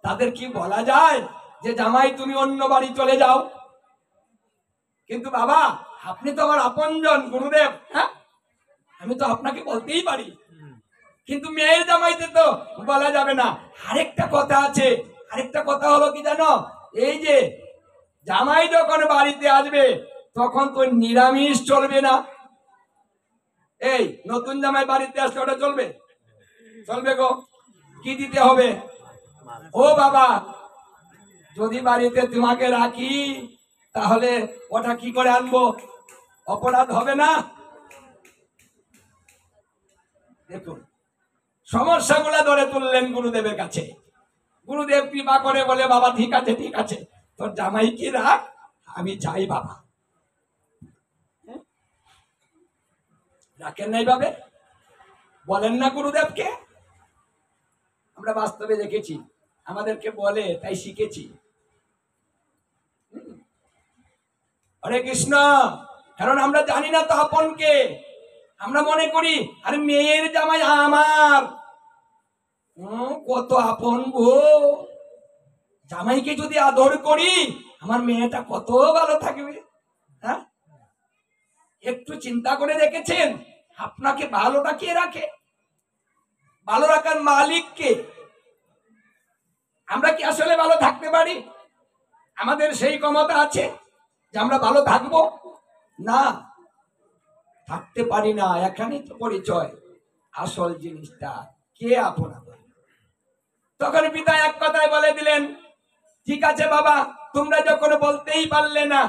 তাদের কি বলা যায় যে জামাই তুমি অন্য বাড়ি চলে যাও? কিন্তু বাবা আপনি তো আমার আপনজন গুরুদেব, হ্যাঁ আমি তো আপনাকে বলতেই পারি, কিন্তু মেয়ের জামাইতে তো বলা যাবে না। আরেকটা কথা আছে, আরেকটা কথা হলো কি জানো, এই যে জামাই যখন বাড়িতে আসবে তখন তো নিরামিষ চলবে না। এই নতুন জামাই বাড়িতে আসলে ওটা চলবে? চলবে গো। কি দিতে হবে? ও বাবা যদি বাড়িতে তোমাকে রাখি তাহলে ওটা কি করে আনবো? অপরাধ হবে না? দেখুন সমস্যাগুলা ধরে তুললেন গুরুদেবের কাছে। গুরুদেব কৃপা করে বলে বাবা ঠিক আছে ঠিক আছে, তোর জামাই কি রাখ, আমি যাই বাবা। রাখেন নাই ভাবে? বলেন না গুরুদেবকে? আমরা বাস্তবে দেখেছি, আমাদেরকে বলে তাই শিখেছি। হরে কৃষ্ণ। কারণ আমরা জানি না তো আপনকে, আমরা মনে করি আরে মেয়ের জামাই আমার, কত আপন গো। জামাইকে যদি আদর করি আমার মেয়েটা কত ভালো থাকবে। হ্যাঁ একটু চিন্তা করে দেখেছেন আপনাকে ভালোটা কে রাখে? ভালো রাখার মালিক কে? আমরা কি আসলে ভালো থাকতে পারি? আমাদের সেই ক্ষমতা আছে যে আমরা ভালো থাকবো? না, থাকতে পারি না। এখানেই তো পরিচয়, আসল জিনিসটা কে আপন আপন। তখন পিতা এক কথায় বলে দিলেন, ঠিক আছে বাবা তোমরা যখন বলতেই পারলে না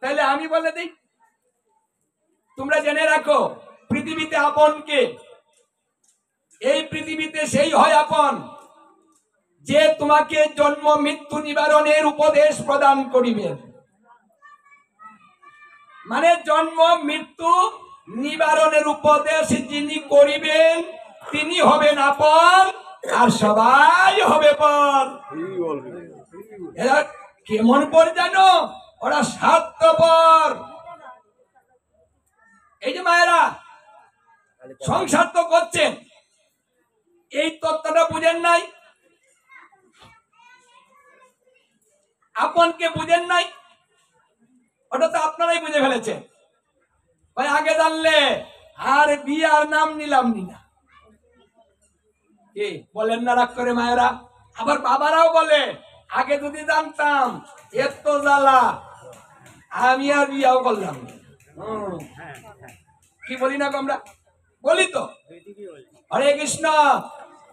তাহলে আমি বলে দিই। তোমরা জেনে রাখো পৃথিবীতে আপন কে? এই পৃথিবীতে সেই হয় আপন যে তোমাকে জন্ম মৃত্যু নিবারণের উপদেশ প্রদান করিবেন। মানে জন্ম মৃত্যু নিবারণের উপদেশ যিনি করিবেন তিনি হবেন আপন, আর সবাই হবে পর। এরা কেমন পর জানো? ওরা স্বার্থপর। এই যে মায়েরা সংসার তো করছেন, এই তত্ত্বটা বুঝেন নাই, আপনকে বুঝেন নাই, ওটা তো আপনারাই বুঝে ফেলেছেন। ভাই আগে জানলে আর বিয়ার নাম নিলাম না। কি বলেন না রাগ করে মায়েরা? আবার বাবারাও বলে আগে যদি জানতাম এত জ্বালা আমি আর বিয়াও করলাম। কি বলি না আমরা? বলি তো। হরে কৃষ্ণ।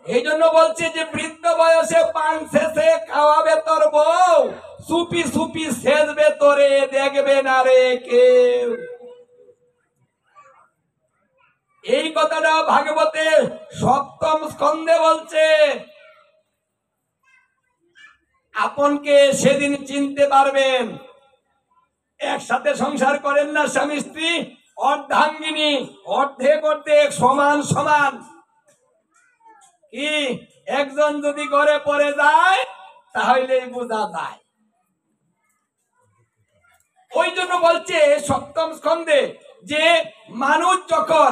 এই জন্য বলছে যে বৃদ্ধ বয়সে পান শেষে খাওয়াবে তোর বউ, সুপি সুপি সেজবে তোরে দেখবে না রে কেউ। এই কথাটা ভাগবতে সপ্তম স্কন্ধে বলছে। আপনকে সেদিন চিনতে পারবেন। একসাথে সংসার করেন না স্বামী স্ত্রী, অর্ধাঙ্গিনী, অর্ধেক অর্ধেক সমান সমান। কি একজন যদি ঘরে পড়ে যায় তাহলে বোঝা যায়। ওই জন্য বলছে সপ্তম স্কন্ধে যে মানুষ যখন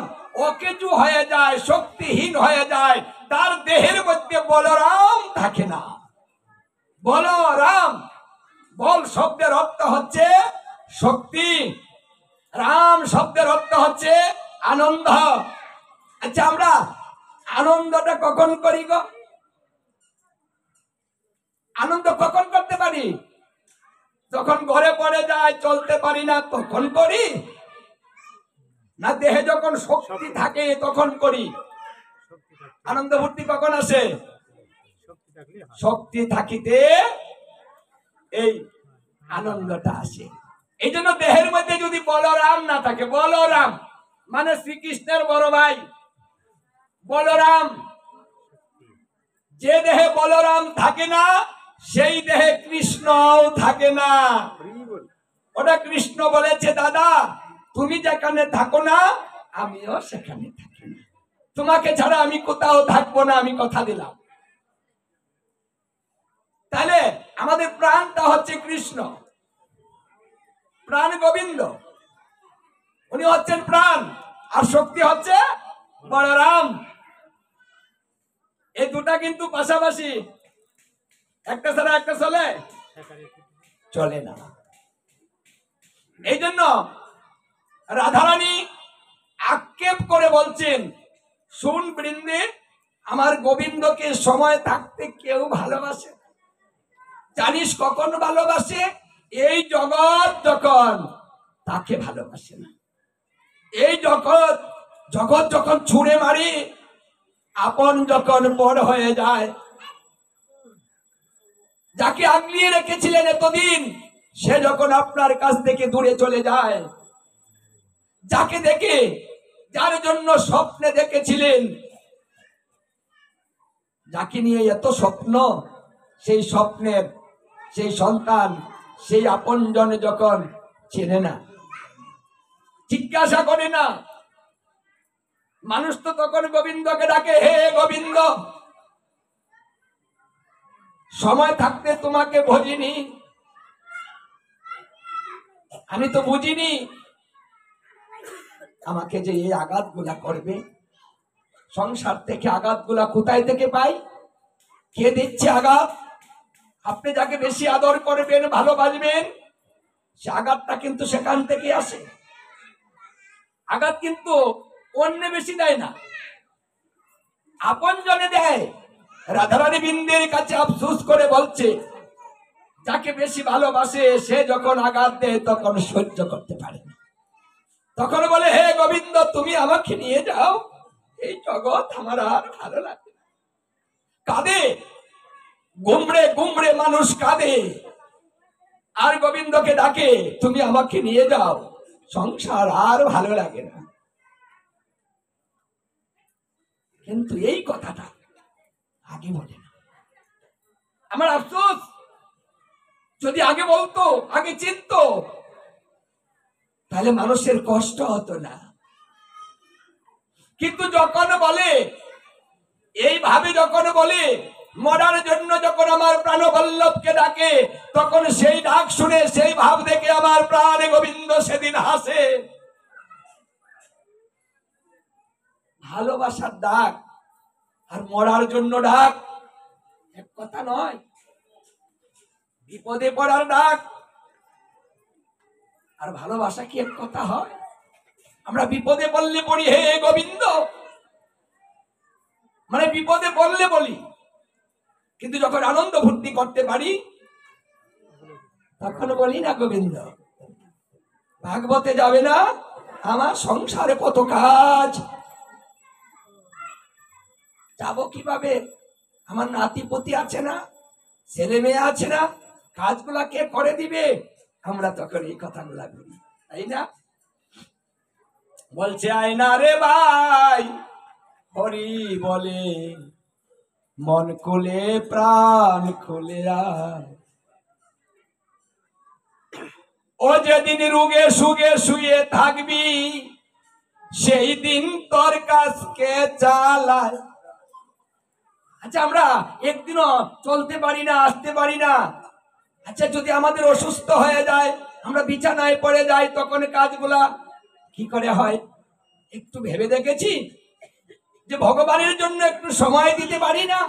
অকেজু হয়ে যায়, শক্তিহীন হয়ে যায়, তার দেহের মধ্যে বলরাম থাকে না। বলরাম, বল শব্দের অর্থ হচ্ছে শক্তি, রাম শব্দের অর্থ হচ্ছে আনন্দ। আচ্ছা আমরা আনন্দটা কখন করি গো? আনন্দ কখন করতে পারি? যখন ঘরে পড়ে যায়, চলতে পারি না তখন করি, না দেহে যখন শক্তি থাকে তখন করি? আনন্দ ভর্তি কখন আসে? শক্তি থাকিতে এই আনন্দটা আসে। এই জন্য দেহের মধ্যে যদি বলরাম না থাকে, বলরাম মানে শ্রীকৃষ্ণের বড় ভাই বলরাম, যে দেহে বলরাম থাকে না সেই দেহে কৃষ্ণও থাকে না। ওটা কৃষ্ণ বলেছে দাদা তুমি যেখানে থাকো না আমিও সেখানে থাকি না, তোমাকে ছাড়া আমি কোথাও থাকবো না, আমি কথা দিলাম। তাহলে আমাদের প্রাণটা হচ্ছে কৃষ্ণ, প্রাণ গোবিন্দ, উনি হচ্ছেন প্রাণ, আর শক্তি হচ্ছে বলরাম, এই দুটা কিন্তু পাশাপাশি, একটা ছাড়া একটা চলে চলে না। এই জন্য রাধারানী আক্ষেপ করে বলছেন, শুন বৃন্দে, আমার গোবিন্দকে সময় থাকতে কেউ ভালোবাসে, জানিস কখন ভালোবাসে? এই জগৎ যখন তাকে ভালোবাসে না। এই জগৎ জগৎ যখন ছুঁড়ে মারি, আপন যখন পর হয়ে যায়, যাকে আগলিয়ে রেখেছিলেন এতদিন, সে যখন আপনার কাছ থেকে দূরে চলে যায়, যাকে দেখে, যার জন্য স্বপ্নে দেখেছিলেন, যাকে নিয়ে এত স্বপ্ন, সেই স্বপ্নের সেই সন্তান, সেই আপনজন যখন চেনে না, জিজ্ঞাসা করে না, মানুষ তো তখন গোবিন্দকে ডাকে, হে গোবিন্দ, সময় থাকতে তোমাকে বুঝিনি, আমি তো বুঝিনি আমাকে যে এই আঘাতগুলা করবে। সংসার থেকে আঘাতগুলা কোথায় থেকে পাই? কে দিচ্ছে আঘাত? আপনি যাকে বেশি আদর করবেন, ভালোবাসবেন, সে আঘাতটা কিন্তু সেখান থেকে আসে। আঘাত কিন্তু অন্য বেশি দেয় না, আপন জনে দেয়। রাধারানী বৃন্দের কাছে আফসোস করে বলছে, যাকে বেশি ভালোবাসে সে যখন আঘাত দেয় তখন সহ্য করতে পারে না, তখন বলে, হে গোবিন্দ, তুমি আমাকে নিয়ে যাও, এই জগৎ আমার আর ভালো লাগে না। কাঁদে, গুমড়ে গুমড়ে মানুষ কাঁদে, আর গোবিন্দকে ডাকে, তুমি আমাকে নিয়ে যাও, সংসার আর ভালো লাগে না। কিন্তু এই কথাটা আগে বলে না। আমার আফসোস, যদি আগে বলতো, আগে চিনতো, তাহলে মানুষের কষ্ট হতো না। কিন্তু যখন বলে, এইভাবে যখন বলে, মরার জন্য যখন আমার প্রাণবল্লভকে ডাকে, তখন সেই ডাক শুনে, সেই ভাব দেখে আমার প্রাণ গোবিন্দ সেদিন হাসে। ভালোবাসার ডাক আর মরার জন্য ডাক এক কথা নয়। বিপদে পড়ার ডাক আর ভালোবাসা কি এক কথা হয়? আমরা বিপদে পড়লে পড়ি, হে গোবিন্দ, মানে বিপদে পড়লে বলি, কিন্তু যখন আনন্দ ফুর্তি করতে পারি তখন বলি না গোবিন্দ। ভাগবতে যাবে না, আমার সংসারে কত কাজ, যাব কিভাবে? আমার নাতিপতি আছে না, ছেলে মেয়ে আছে না, কাজগুলা কে করে দিবে? আমরা তখন এই কথাগুলা বলি, তাই না? বলছে, আয়না রে ভাই, হরি বলে, মন খুলে প্রাণ খুলে আয়। ও যেদিন রোগে সুগে শুয়ে থাকবি, সেই দিন তোর কাজকে চালায়। আচ্ছা, আমরা একদিনও চলতে পারি না, আসতে পারি না। আচ্ছা, যদি আমাদের অসুস্থ হয়ে যায়, আমরা বিছানায় পড়ে যাই, তখন কাজগুলা কি করে হয়? একটু ভেবে দেখেছি যে ভগবানের জন্য একটু সময় দিতে পারি না,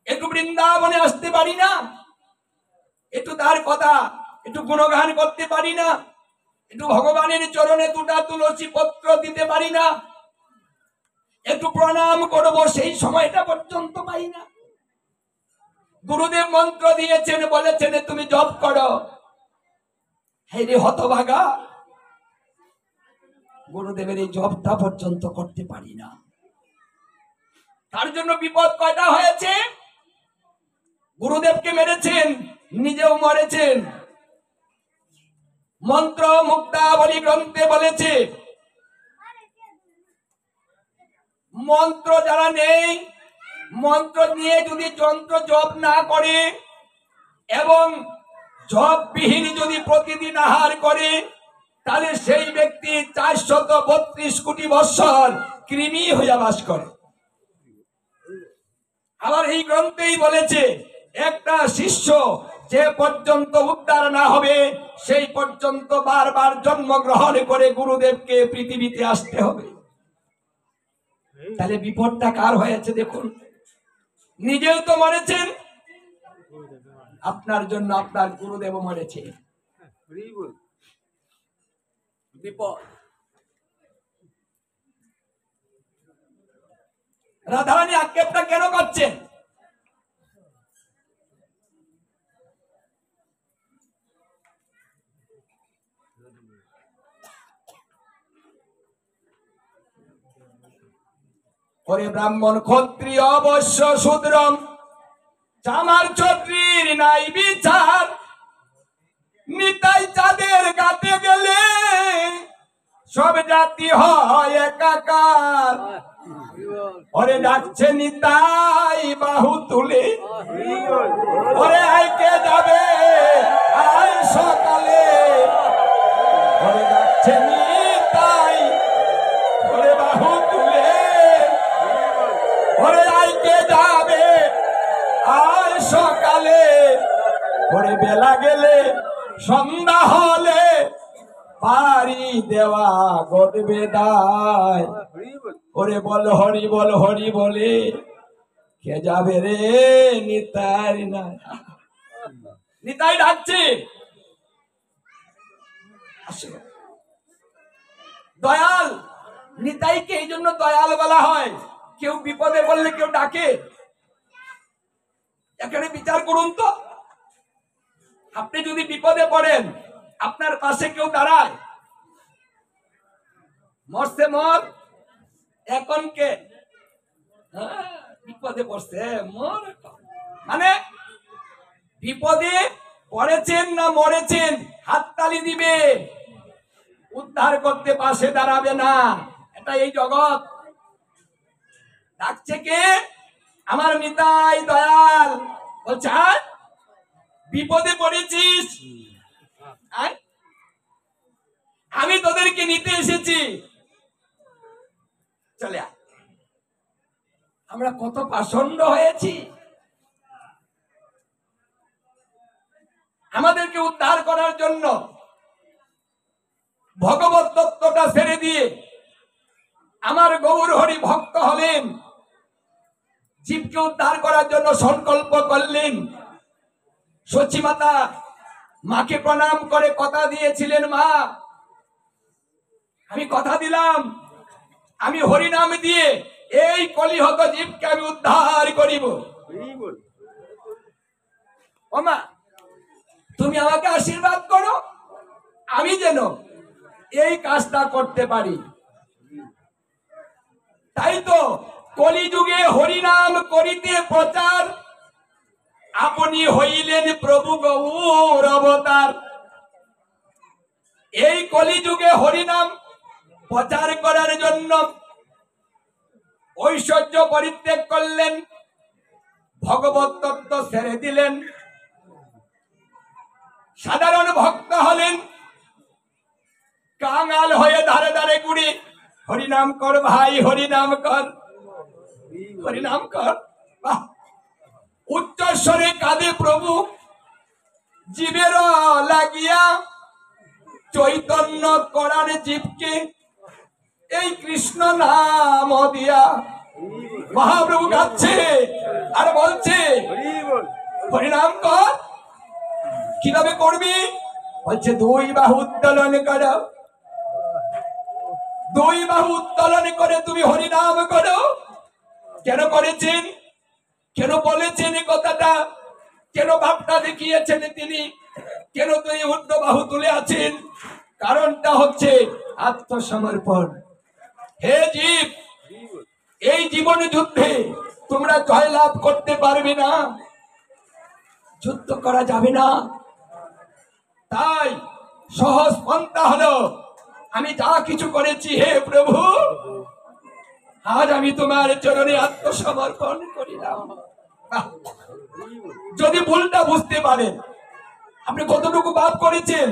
একটু বৃন্দাবনে আসতে পারি না, একটু তার কথা একটু গুণগান করতে পারি না, একটু ভগবানের চরণে দুটা তুলসী পত্র দিতে পারি না, একটু প্রণাম করব, সেই সময়টা পর্যন্ত পাই না। গুরুদেব মন্ত্র দিয়েছেন, বলেছেন তুমি জপ করো, হে রে হতভাগা, গুরুদেবের এই জপটা পর্যন্ত করতে পারি না। তার জন্য বিপদ কয়টা হয়েছে? গুরুদেবকে মেরেছেন, নিজেও মরেছেন। মন্ত্র মুক্তাবলী গ্রন্থে বলেছে, মন্ত্র যারা নেই, মন্ত্র নিয়ে যদি যন্ত্র জপ না করে এবং জপবিহীন যদি প্রতিদিন আহার করে, তাহলে সেই ব্যক্তি 432 কোটি বৎসর কৃমি হইয়া বাস করে। আবার এই গ্রন্থেই বলেছে, একটা শিষ্য যে পর্যন্ত উদ্ধার না হবে, সেই পর্যন্ত বারবার জন্মগ্রহণ করে গুরুদেবকে পৃথিবীতে আসতে হবে। তাহলে বিপদটা কার হয়েছে দেখুন, নিজেও তো মরেছেন, আপনার জন্য আপনার গুরুদেব মরেছে। বিপদ। রাধারানী আক্ষেপটা কেন করছেন? ওরে ব্রাহ্মণ ক্ষত্রিয় অবশ্য শূদ্রম, চামার ছত্রির নাই বিচার, নিতাই চাঁদের গাতে গেলে সব জাতি হয় একাকার। ওরে ডাকছে নিতাই বাহু তুলে, ওরে আইকে যাবে আই সকালে। ওরে ডাকছে নিতাই, ওরে বাহু তুলে, ওরে আইকে যাবে আই সকালে। ওরে বেলা গেলে সন্ধ্যা হলে পারি দেওয়া গড়বে দায়। ওরে বল হরি বল হরি বলে কে যাবে রে নিতাই না। নিতাই ডাকছে, দয়াল। নিতাইকে এই জন্য দয়াল বলা হয়, কেউ বিপদে বললে কেউ ডাকে। এখানে বিচার করুন তো, আপনি যদি বিপদে পড়েন, আপনার পাশে কেউ দাঁড়ায়, মরছে মর, এখন কে বিপদে পড়ছে মর, মানে বিপদে পড়েছেন না মরেছেন হাততালি দিবে, উদ্ধার করতে পাশে দাঁড়াবে না। এটা এই জগৎ। ডাকছে কে? আমার নিতাই দয়াল। বলছে বিপদে পড়েছিস, আমি তোদেরকে নিতে এসেছি, চলে আয়। আমরা কত পাষণ্ড হয়েছি, আমাদেরকে উদ্ধার করার জন্য ভগবত তত্ত্বটা ছেড়ে দিয়ে আমার গৌর হরি ভক্ত হলেন, জীবকে উদ্ধার করার জন্য সংকল্প করলেন। সচী মাতা মাকে প্রণাম করে কথা দিয়েছিলেন, মা আমি কথা দিলাম, আমি হরিনাম দিয়ে এই কলিহত জীবকে আমি উদ্ধার করিব। ও মা, তুমি আমাকে আশীর্বাদ করো, আমি যেন এই কাজটা করতে পারি। তাই তো কলিযুগে হরিনাম করিতে প্রচার, আপনি হইলেন প্রভু গৌর অবতার। এই কলিযুগে হরিনাম প্রচার করার জন্য ঐশ্বর্য পরিত্যাগ করলেন, ভগবত তত্ত্ব ছেড়ে দিলেন, সাধারণ ভক্ত হলেন, কাঙাল হয়ে ধারে ধারে ঘুরে হরিনাম কর ভাই, হরিনাম কর, হরিনাম কর। উচ্চস্বরে কাঁদে প্রভু জীবের লাগিয়া, চৈতন্য করার জীবকে এই কৃষ্ণ নাম দিয়া। মহাপ্রভু গাচ্ছে আর বলছে হরিনাম কর। কিভাবে করবি? বলছে দুই বাহু উত্তোলন করো, দুই বাহু উত্তোলন করে তুমি হরিনাম করো। কেন করেছেন, কেন বলেছেন এই কথাটা, কেন ভাবটা দেখিয়েছেন তিনি, কেন তুই ঊর্ধ্ব বাহু তুলে আছেন? কারণটা হচ্ছে আত্মসমর্পণ। হে জীব, এই জীবন যুদ্ধে তোমরা জয়লাভ করতে পারবে না, যুদ্ধ করা যাবে না। তাই সহজ পন্থা হলো, আমি যা কিছু করেছি হে প্রভু, আজ আমি তোমার চরণে আত্মসমর্পণ করিলাম। যদি ভুলটা বুঝতে পারেন, আপনি কতটুকু পাপ করেছেন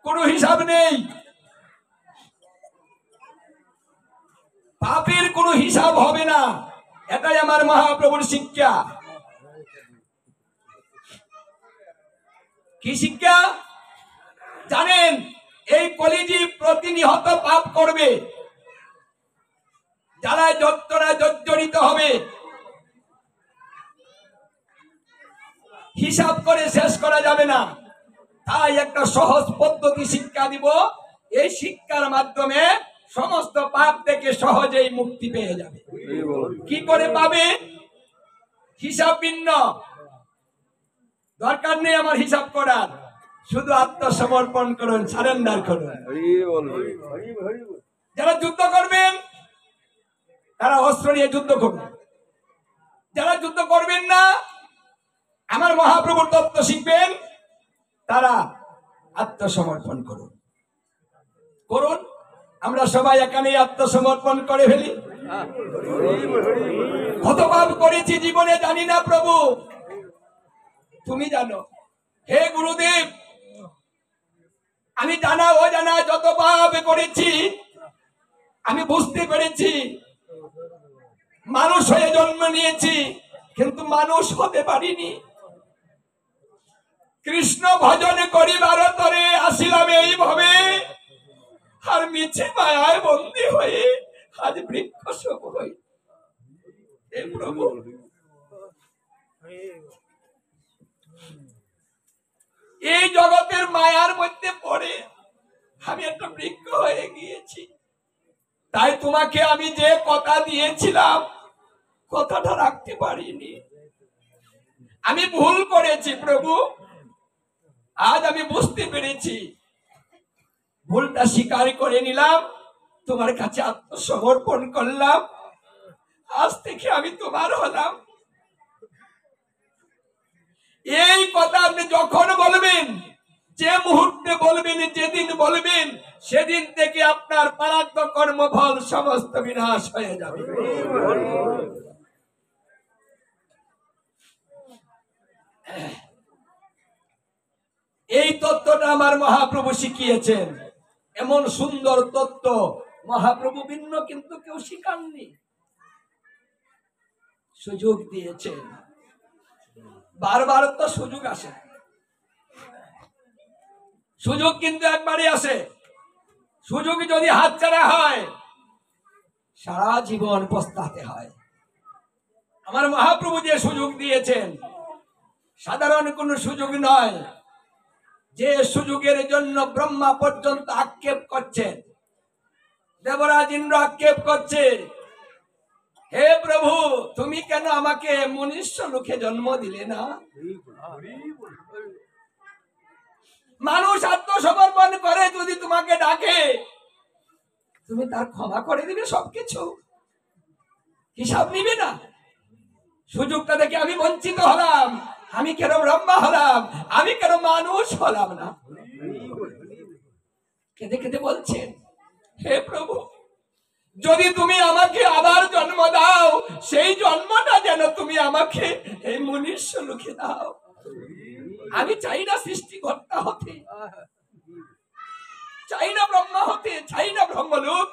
কোনো হিসাব নেই, পাপের কোনো হিসাব হবে না। এটাই আমার মহাপ্রভুর শিক্ষা। কি শিক্ষা জানেন? এই কলিজীব প্রতিনিয়ত পাপ করবে, জ্বালায় যন্ত্রণায় জর্জরিত হবে। হিসাব করে শেষ করা যাবে না। তাই একটা সহজ পদ্ধতি শিক্ষা দিব। এই শিক্ষার মাধ্যমে সমস্ত পাপ থেকে সহজেই মুক্তি পেয়ে যাবে। কি করে পাবে? হিসাব ভিন্ন, দরকার নেই আমার হিসাব করার, শুধু আত্মসমর্পণ করুন, সারেন্ডার করুন। যারা যুদ্ধ করবেন তারা অস্ত্র নিয়ে যুদ্ধ করবেন, যারা যুদ্ধ করবেন না, আমার মহাপ্রভুর তত্ত্ব শিখবেন, তারা আত্মসমর্পণ করুন করুন। আমরা সবাই এখানে আত্মসমর্পণ করে ফেলি। কত পাপ করেছি জীবনে জানি না প্রভু, তুমি জানো। হে গুরুদেব, আমি জানা ও জানা যত পাপ করেছি, আমি বুঝতে পেরেছি মানুষ হয়ে জন্ম নিয়েছি কিন্তু মানুষ হতে পারিনি। কৃষ্ণ ভজন করিবার তরে আসিলাম এইভাবে, আর মিছে মায়ায় বন্দী হয়ে আজ বৃক্ষ সম হই। হে প্রভু, এই জগতের মায়ার মধ্যে পড়ে আমি একটা বৃক্ষ হয়ে গিয়েছি। তাই তোমাকে আমি যে কথা দিয়েছিলাম কথাটা রাখতে পারিনি। আমি ভুল করেছি প্রভু, আজ আমি বুঝতে পেরেছি, ভুলটা স্বীকার করে নিলাম, তোমার কাছে আত্মসমর্পণ করলাম। আজ থেকে আমি তোমার হলাম। এই কথা আপনি যখন বলবেন, যে মুহূর্তে বলবেন, যেদিন বলবেন, সেদিন থেকে আপনার প্রারব্ধ কর্মফল সমস্ত বিনাশ হয়ে যাবে। এই তত্ত্বটা আমার মহাপ্রভু শিখিয়েছেন। এমন সুন্দর তত্ত্ব মহাপ্রভু ভিন্ন কিন্তু কেউ শিখাননি, সুযোগ দিয়েছেন। বারবার তো সুযোগ আসে, সুযোগ কিন্তু একবারই আসে। সুযোগ যদি হাতছাড়া হয় সারা জীবন পস্তাতে হয়। আমার মহাপ্রভু যে সুযোগ দিয়েছেন সাধারণ কোন সুযোগ নয়, যে সুযোগের জন্য ব্রহ্মা পর্যন্ত আক্ষেপ করছেন, দেবরাজ ইন্দ্র আক্ষেপ করছে, হে প্রভু তুমি কেন আমাকে মনুষ্য লোকে জন্ম দিলে না? মানুষ আত্মসমর্পণ করে যদি তোমাকে ডাকে, তুমি তার ক্ষমা করে দিবে সবকিছু, হিসাব নিবে না। সুযোগটা দেখে আমি বঞ্চিত হলাম, আমি কেন ব্রহ্মা হলাম, আমি কেন মানুষ হলাম না? কেঁদে কেঁদে বলছেন, হে প্রভু যদি তুমি আমাকে আবার জন্ম দাও, সেই জন্মটা যেন তুমি আমাকে এই মনুষ্য লোকে দাও। আমি চাই না সৃষ্টিকর্তা হতে, চাই না ব্রহ্মা হতে, চাই না ব্রহ্মলোক।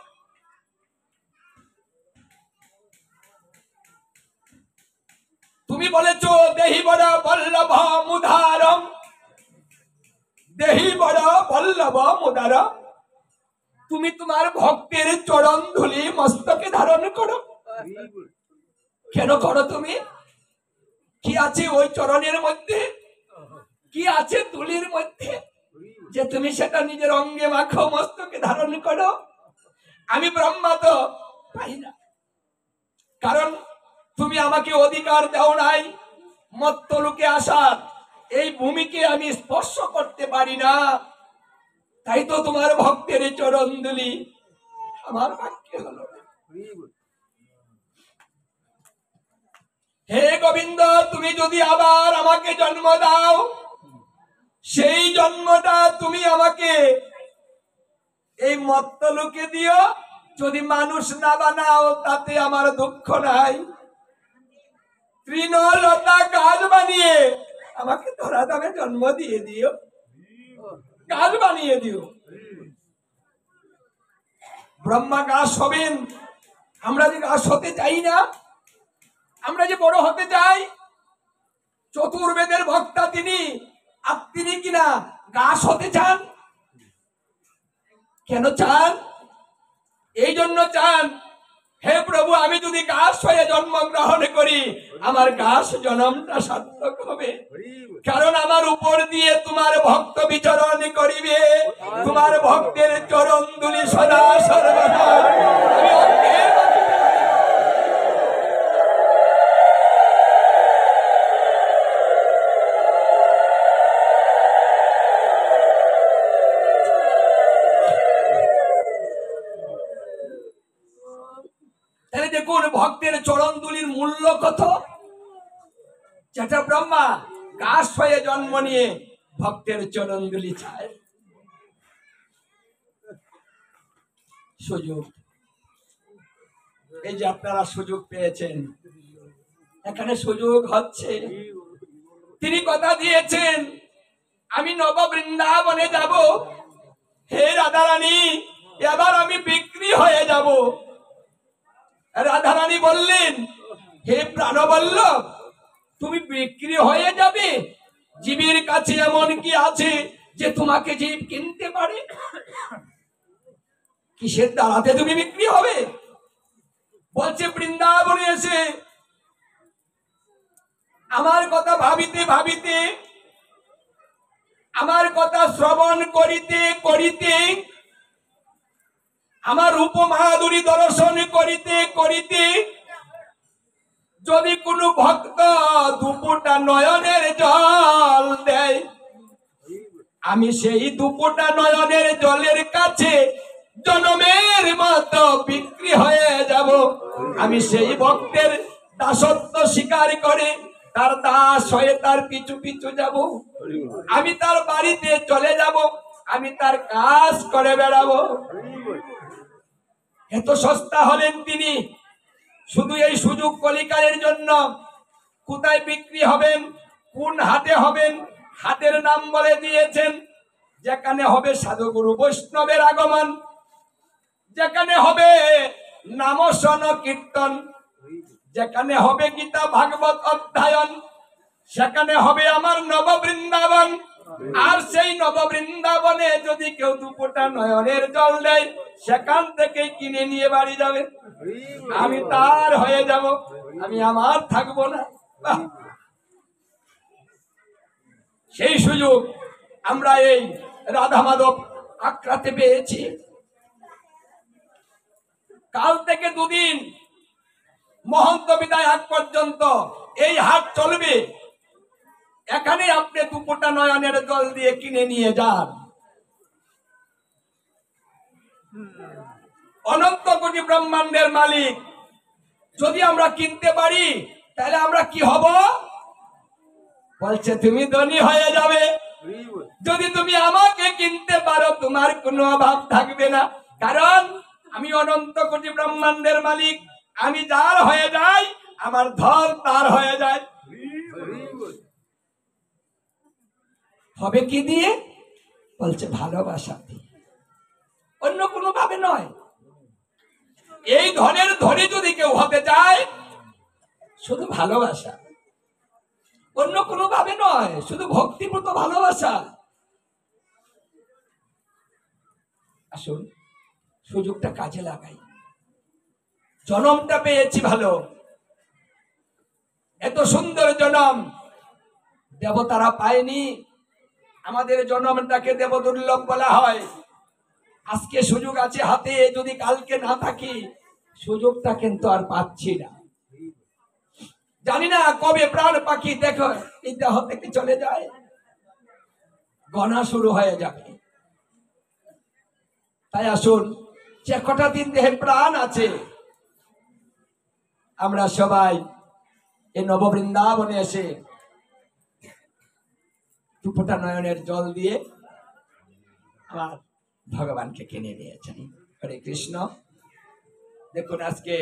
তুমি বলেছো দেহি বড় বল্লভ মুদারম, দেহি বড় বল্লভ মুদারম, তুমি তোমার ভক্তের চরণ ধুলি মস্তকে ধারণ করো। কেন করো তুমি? কি আছে ওই চরণের মধ্যে, কি আছে ধুলির মধ্যে যে তুমি সেটা নিজের অঙ্গে মাখো, মস্তকে ধারণ করো? আমি ব্রহ্মা তো পাই না, কারণ তুমি আমাকে অধিকার দাও নাই মর্ত্যলোকে আসার। এই ভূমিকে আমি স্পর্শ করতে পারি না, তাই তো তোমার ভক্তের চরণ ধুলি আমার ভাগ্যে হলো। হে গোবিন্দ তুমি যদি আবার আমাকে জন্ম দাও, সেই জন্মটা তুমি আমাকে এই মর্ত্যলোকে দিও। যদি মানুষ না বানাও তাতে আমার দুঃখ নাই, তৃণলতা গাছ বানিয়ে আমাকে ধরা দামে জন্ম দিয়ে দিও, গাছ বানিয়ে দিও। ব্রহ্মা গাছ হবেন, আমরা যে গাছ হতে চাই না, আমরা যে বড় হতে চাই। চতুর্বেদের ভক্তা তিনি, আর তিনি কিনা গাছ হতে চান। কেন চান? এই জন্য চান, হে প্রভু, আমি যদি গাছ হয়ে জন্মগ্রহণ করি, আমার গাছ জন্মটা সার্থক হবে, কারণ আমার উপর দিয়ে তোমার ভক্ত বিচরণ করিবে, তোমার ভক্তের চরণ দুলি সদা সর্বদা আমি অঙ্গের তাহলে দেখুন ভক্তের চরণ দুলির মূল্য কত। যেটা ব্রহ্মা গাছ হয়ে জন্ম নিয়ে ভক্তের চরণ দুলি চায়। সুযোগ, এই যে আপনারা সুযোগ পেয়েছেন, এখানে সুযোগ হচ্ছে। তিনি কথা দিয়েছেন, আমি নব বৃন্দাবনে যাব, হে রাধারানী এবার আমি বিক্রি হয়ে যাব। রাধারানী বললেন, হে প্রাণবল্লভ, তুমি বিক্রি হয়ে যাবে? জীবের কাছে এমন কি আছে যে তোমাকে জীব কিনতে পারে? কিসের দ্বারাতে তুমি বিক্রি হবে? বলছে, বৃন্দাবনে এসে আমার কথা ভাবিতে ভাবিতে, আমার কথা শ্রবণ করিতে করিতে, আমার রূপ মাধুরী দর্শন করিতে করিতে যদি কোনো ভক্ত দুপুটা নয়নের জল দেয়, আমি সেই দুপুটা নয়নের জলের কাছে জনমের মতো বিক্রি হয়ে যাব। আমি সেই ভক্তের দাসত্ব স্বীকার করে তার দাস হয়ে তার পিছু পিছু যাব, আমি তার বাড়িতে চলে যাব, আমি তার কাজ করে বেড়াবো। এত সস্তা হলেন তিনি। শুধু এই সুযোগ কলিকালের জন্য। কোথায় বিক্রি হবেন, কোন হাটে হবেন, হাটের নাম বলে দিয়েছেন। যেখানে হবে সাধুগুরু বৈষ্ণবের আগমন, যেখানে হবে নাম শন কীর্তন, যেখানে হবে গীতা ভাগবত অধ্যয়ন, সেখানে হবে আমার নব বৃন্দাবন। আর সেই নব বৃন্দাবনে যদি কেউ দুপোটা নয়নের জল দেয়, সেখান থেকে কিনে নিয়ে বাড়ি যাবে, আমি তার হয়ে যাব, আমি আমার থাকবো না। সেই সুযোগ আমরা এই রাধা মাধব আক্রাতে পেয়েছি। কাল থেকে দুদিন মহন্ত বিদায় আগ পর্যন্ত এই হাট চলবে। এখানে আপনি দুপোটা নয়নের জল দিয়ে কিনে নিয়ে যান। অনন্ত কোটি ব্রহ্মাণ্ডের মালিক যদি আমরা কিনতে পারি, তাহলে আমরা কি হব? বলছে, তুমি ধনী হয়ে যাবে। যদি তুমি আমাকে কিনতে পারো, তোমার কোনো অভাব থাকবে না, কারণ আমি অনন্ত কোটি ব্রহ্মাণ্ডের মালিক। আমি যার হয়ে যাই, আমার ধন তার হয়ে যায়। হবে কি দিয়ে? বলছে, ভালোবাসা দিয়ে, অন্য কোনো ভাবে নয়। এই ধনের ধনী যদি কেউ হতে চায়, শুধু ভালোবাসা, অন্য কোনো ভাবে নয়, শুধু ভক্তিপূর্ণ ভালোবাসা। আসুন সুযোগটা কাজে লাগাই। জনমটা পেয়েছি ভালো, এত সুন্দর জনম দেবতারা পায়নি। আমাদের জনমটাকে দেব দুর্লভ বলা হয়। আজকে সুযোগ আছে হাতে, যদি কালকে না থাকি, সুযোগটা কিন্তু আর পাচ্ছি না। জানি না কবে প্রাণ পাখি দেখো এই দেহ থেকে চলে যায়, গণা শুরু হয়ে যাবে। তাই আসুন, যে কটা দিন দেহে প্রাণ আছে, আমরা সবাই এই নববৃন্দাবনে এসে দুপোটা নয়নের জল দিয়ে আমার ভগবানকে কিনে নিয়েছেন। হরে কৃষ্ণ। দেখুন আজকে